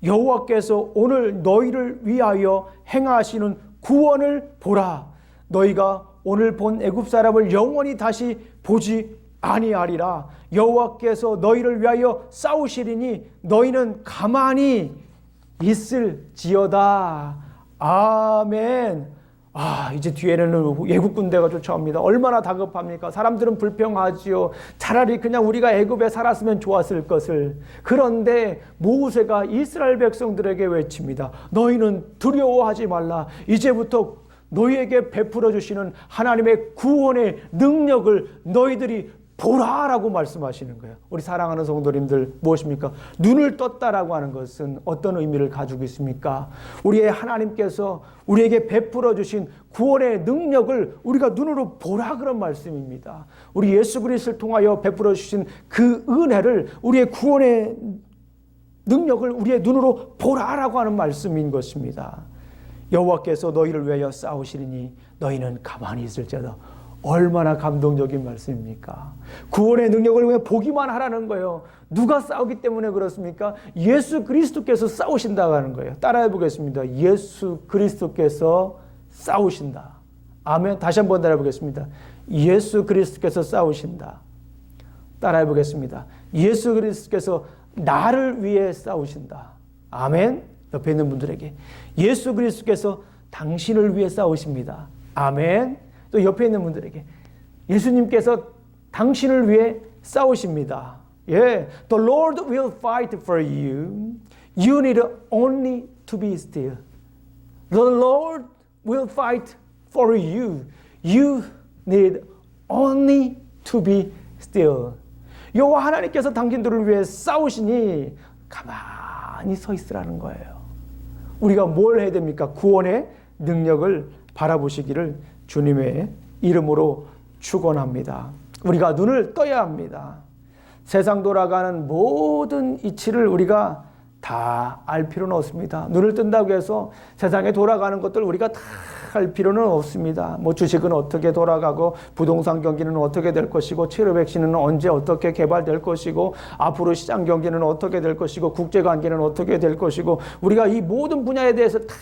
여호와께서 오늘 너희를 위하여 행하시는 구원을 보라. 너희가 오늘 본 애굽 사람을 영원히 다시 보지 아니하리라. 여호와께서 너희를 위하여 싸우시리니 너희는 가만히 있을지어다. 아멘. 이제 뒤에는 애굽 군대가 쫓아옵니다. 얼마나 다급합니까? 사람들은 불평하지요. 차라리 그냥 우리가 애굽에 살았으면 좋았을 것을. 그런데 모세가 이스라엘 백성들에게 외칩니다. 너희는 두려워하지 말라. 이제부터 너희에게 베풀어 주시는 하나님의 구원의 능력을 너희들이 보라라고 말씀하시는 거예요. 우리 사랑하는 성도님들, 무엇입니까? 눈을 떴다라고 하는 것은 어떤 의미를 가지고 있습니까? 우리의 하나님께서 우리에게 베풀어 주신 구원의 능력을 우리가 눈으로 보라, 그런 말씀입니다. 우리 예수 그리스도를 통하여 베풀어 주신 그 은혜를, 우리의 구원의 능력을 우리의 눈으로 보라라고 하는 말씀인 것입니다. 여호와께서 너희를 위하여 싸우시리니 너희는 가만히 있을지어다. 얼마나 감동적인 말씀입니까? 구원의 능력을 그냥 보기만 하라는 거예요. 누가 싸우기 때문에 그렇습니까? 예수 그리스도께서 싸우신다고 하는 거예요. 따라해 보겠습니다. 예수 그리스도께서 싸우신다. 아멘. 다시 한번 따라해 보겠습니다. 예수 그리스도께서 싸우신다. 따라해 보겠습니다. 예수 그리스도께서 나를 위해 싸우신다. 아멘. 옆에 있는 분들에게 예수 그리스도께서 당신을 위해 싸우십니다. 아멘. 또 옆에 있는 분들에게 예수님께서 당신을 위해 싸우십니다. 예, the Lord will fight for you. You need only to be still. The Lord will fight for you. You need only to be still. 여호와 하나님께서 당신들을 위해 싸우시니 가만히 서 있으라는 거예요. 우리가 뭘 해야 됩니까? 구원의 능력을 바라보시기를 주님의 이름으로 축원합니다. 우리가 눈을 떠야 합니다. 세상 돌아가는 모든 이치를 우리가 다 알 필요는 없습니다. 눈을 뜬다고 해서 세상에 돌아가는 것들 우리가 다 알 필요는 없습니다. 뭐 주식은 어떻게 돌아가고 부동산 경기는 어떻게 될 것이고 치료 백신은 언제 어떻게 개발될 것이고 앞으로 시장 경기는 어떻게 될 것이고 국제관계는 어떻게 될 것이고 우리가 이 모든 분야에 대해서 다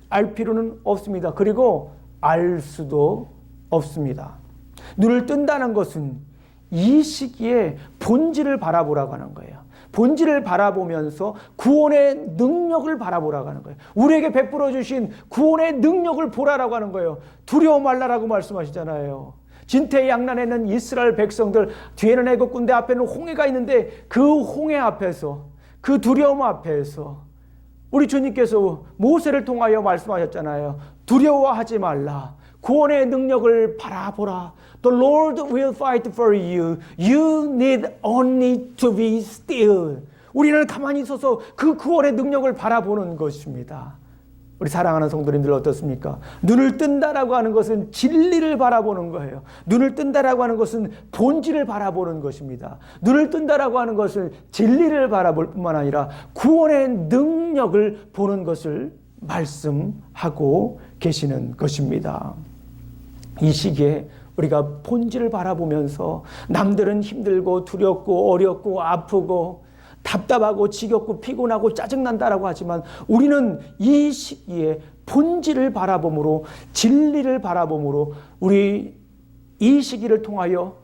알 필요는 없습니다. 그리고 알 수도 없습니다. 눈을 뜬다는 것은 이 시기에 본질을 바라보라고 하는 거예요. 본질을 바라보면서 구원의 능력을 바라보라고 하는 거예요. 우리에게 베풀어 주신 구원의 능력을 보라라고 하는 거예요. 두려워 말라라고 말씀하시잖아요. 진퇴양난에는 이스라엘 백성들, 뒤에는 애국 군대, 앞에는 홍해가 있는데 그 홍해 앞에서, 그 두려움 앞에서 우리 주님께서 모세를 통하여 말씀하셨잖아요. 두려워하지 말라. 구원의 능력을 바라보라. The Lord will fight for you. You need only to be still. 우리는 가만히 서서 그 구원의 능력을 바라보는 것입니다. 우리 사랑하는 성도님들 어떻습니까? 눈을 뜬다라고 하는 것은 진리를 바라보는 거예요. 눈을 뜬다라고 하는 것은 본질을 바라보는 것입니다. 눈을 뜬다라고 하는 것은 진리를 바라볼 뿐만 아니라 구원의 능력을 보는 것을 말씀하고 계시는 것입니다. 이 시기에 우리가 본질을 바라보면서 남들은 힘들고 두렵고 어렵고 아프고 답답하고 지겹고 피곤하고 짜증난다라고 하지만 우리는 이 시기에 본질을 바라봄으로 진리를 바라봄으로 우리 이 시기를 통하여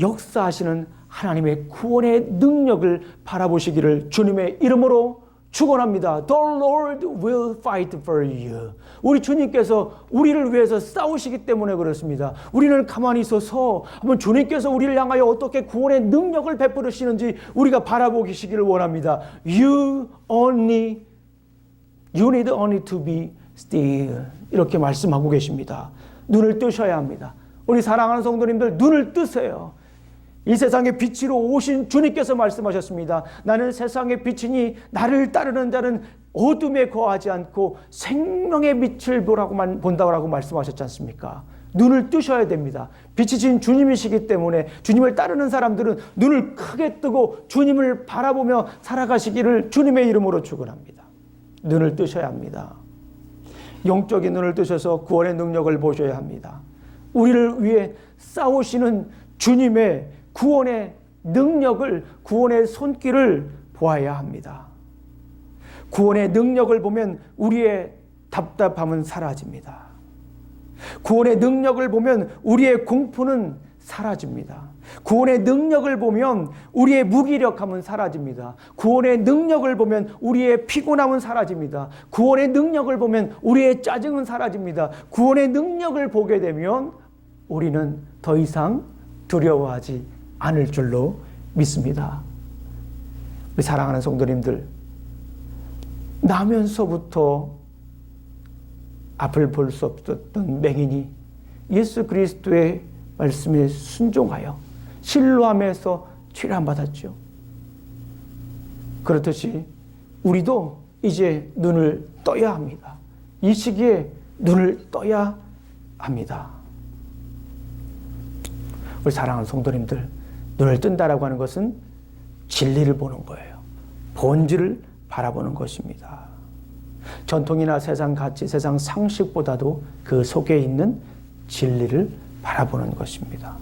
역사하시는 하나님의 구원의 능력을 바라보시기를 주님의 이름으로 축원합니다. The Lord will fight for you. 우리 주님께서 우리를 위해서 싸우시기 때문에 그렇습니다. 우리는 가만히 있어서 한번 주님께서 우리를 향하여 어떻게 구원의 능력을 베푸시는지 우리가 바라보시기를 원합니다. You need only to be still. 이렇게 말씀하고 계십니다. 눈을 뜨셔야 합니다. 우리 사랑하는 성도님들 눈을 뜨세요. 이 세상의 빛으로 오신 주님께서 말씀하셨습니다. 나는 세상의 빛이니 나를 따르는 자는 어둠에 거하지 않고 생명의 빛을 본다고 말씀하셨지 않습니까? 눈을 뜨셔야 됩니다. 빛이신 주님이시기 때문에 주님을 따르는 사람들은 눈을 크게 뜨고 주님을 바라보며 살아가시기를 주님의 이름으로 축원합니다. 눈을 뜨셔야 합니다. 영적인 눈을 뜨셔서 구원의 능력을 보셔야 합니다. 우리를 위해 싸우시는 주님의 구원의 능력을, 구원의 손길을 보아야 합니다. 구원의 능력을 보면 우리의 답답함은 사라집니다. 구원의 능력을 보면 우리의 공포는 사라집니다. 구원의 능력을 보면 우리의 무기력함은 사라집니다. 구원의 능력을 보면 우리의 피곤함은 사라집니다. 구원의 능력을 보면 우리의 짜증은 사라집니다. 구원의 능력을 보게 되면 우리는 더 이상 두려워하지 않을 줄로 믿습니다. 우리 사랑하는 성도님들, 나면서부터 앞을 볼 수 없었던 맹인이 예수 그리스도의 말씀에 순종하여 실로암에서 치료받았죠. 그렇듯이 우리도 이제 눈을 떠야 합니다. 이 시기에 눈을 떠야 합니다. 우리 사랑하는 성도님들, 눈을 뜬다라고 하는 것은 진리를 보는 거예요. 본질을 바라보는 것입니다. 전통이나 세상 가치, 세상 상식보다도 그 속에 있는 진리를 바라보는 것입니다.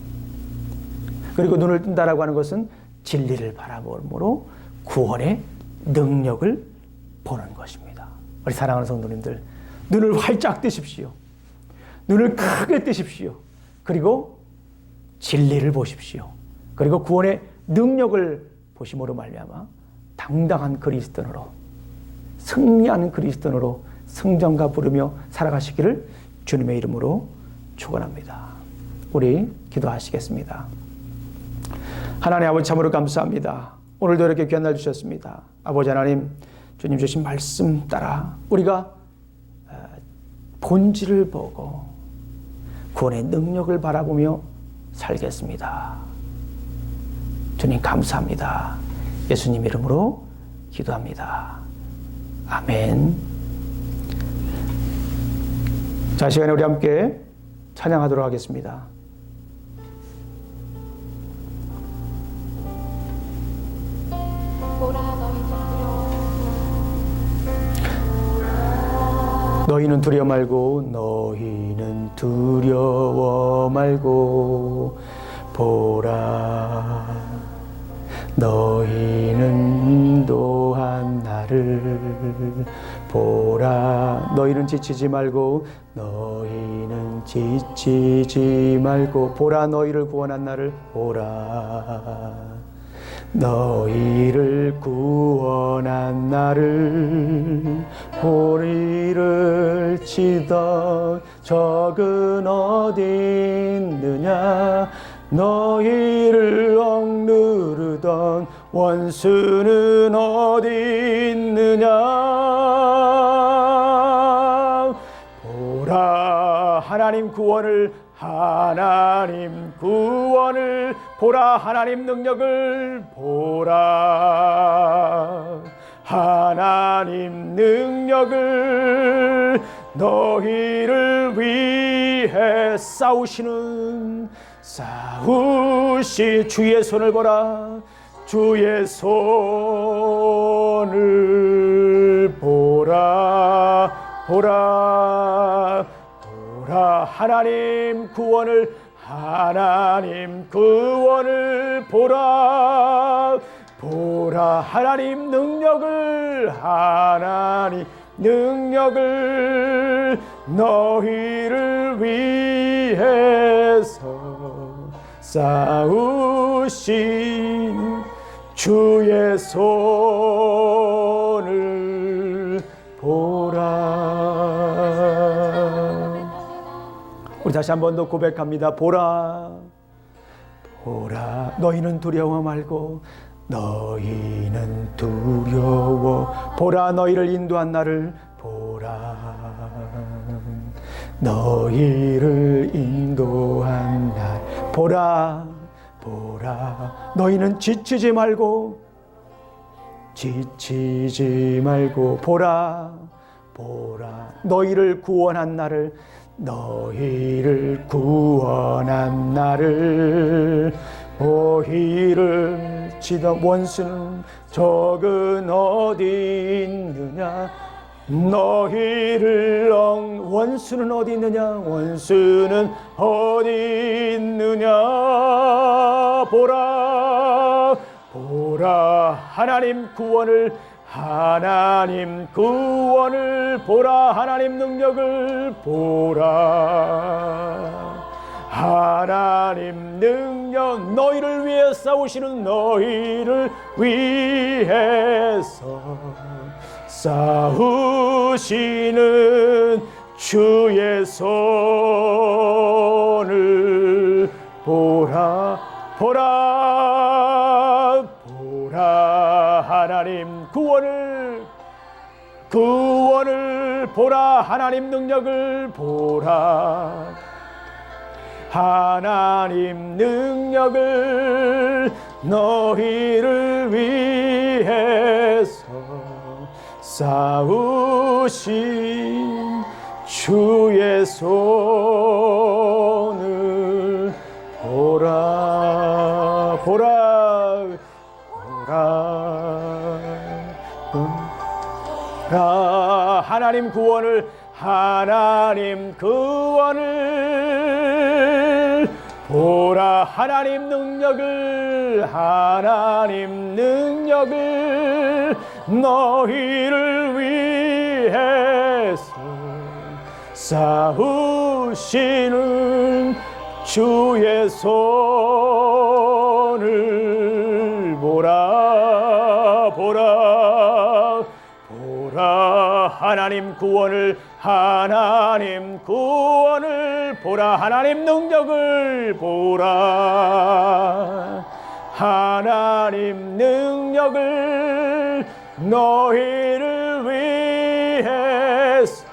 그리고 눈을 뜬다라고 하는 것은 진리를 바라보므로 구원의 능력을 보는 것입니다. 우리 사랑하는 성도님들, 눈을 활짝 뜨십시오. 눈을 크게 뜨십시오. 그리고 진리를 보십시오. 그리고 구원의 능력을 보심으로 말미암아 당당한 그리스도인으로, 승리하는 그리스도인으로 성전가 부르며 살아가시기를 주님의 이름으로 축원합니다. 우리 기도하시겠습니다. 하나님 아버지 참으로 감사합니다. 오늘도 이렇게 귀한 날 주셨습니다. 아버지 하나님, 주님 주신 말씀 따라 우리가 본질을 보고 구원의 능력을 바라보며 살겠습니다. 주님 감사합니다. 예수님 이름으로 기도합니다. 아멘. 자, 시간에 우리 함께 찬양하도록 하겠습니다. 너희는 두려워 말고, 너희는 두려워 말고 보라, 너희는 인도한 나를 보라. 너희는 지치지 말고, 너희는 지치지 말고 보라, 너희를 구원한 나를 보라. 너희를 구원한 나를, 보리를 치던 적은 어디 있느냐, 너희를 억누르던 원수는 어디 있느냐. 보라 하나님 구원을, 하나님 구원을 보라, 하나님 능력을 보라, 하나님 능력을. 너희를 위해 싸우시는 주의 손을 보라, 주의 손을 보라, 보라, 보라. 하나님 구원을, 하나님 구원을 보라, 보라. 하나님 능력을, 하나님 능력을. 너희를 위해서 싸우신 주의 손을 보라. 우리 다시 한 번 더 고백합니다. 보라, 보라. 너희는 두려워 말고, 너희는 두려워 보라, 너희를 인도한 나를 보라, 너희를 인도한 날 보라, 보라. 너희는 지치지 말고, 지치지 말고 보라, 보라. 너희를 구원한 나를, 너희를 구원한 나를. 너희를 치던 원수는 적은 어디 있느냐, 너희를 원수는 어디 있느냐, 원수는 어디 있느냐. 보라, 보라. 하나님 구원을, 하나님 구원을 보라, 하나님 능력을 보라, 하나님 능력. 너희를 위해 싸우시는, 너희를 위해서 싸우시는 주의 손을 보라, 보라, 보라. 하나님 구원을, 구원을 보라, 하나님 능력을 보라, 하나님 능력을. 너희를 위해서 싸우신 주의 손을 보라, 보라, 보라. 하나님 구원을, 하나님 구원을 보라, 하나님 능력을, 하나님 능력을. 너희를 위해서 싸우시는 주의 손을 보라, 보라, 보라. 하나님 구원을, 하나님 구원을 보라, 하나님 능력을 보라, 하나님 능력을 너희를 위해서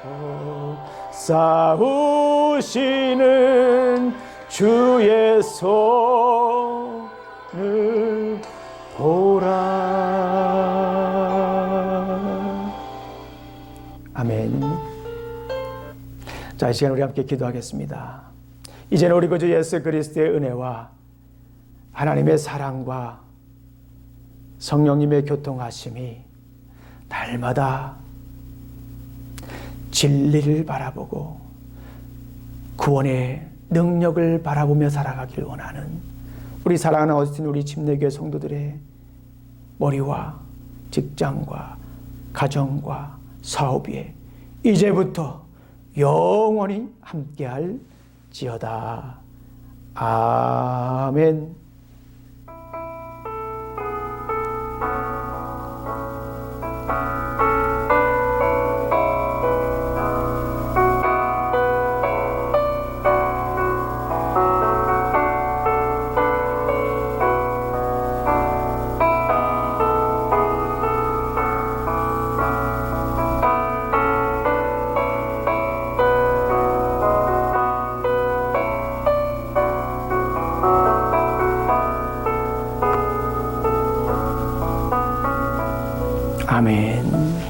싸우시는 주의 손을 보라. 아멘. 자, 이 시간 우리 함께 기도하겠습니다. 이제는 우리 구주 예수 그리스도의 은혜와 하나님의 사랑과 성령님의 교통하심이 날마다 진리를 바라보고 구원의 능력을 바라보며 살아가길 원하는 우리 사랑하는 어스틴 우리 침례교회 성도들의 머리와 직장과 가정과 사업에 이제부터 영원히 함께할 지어다. 아멘. 아멘.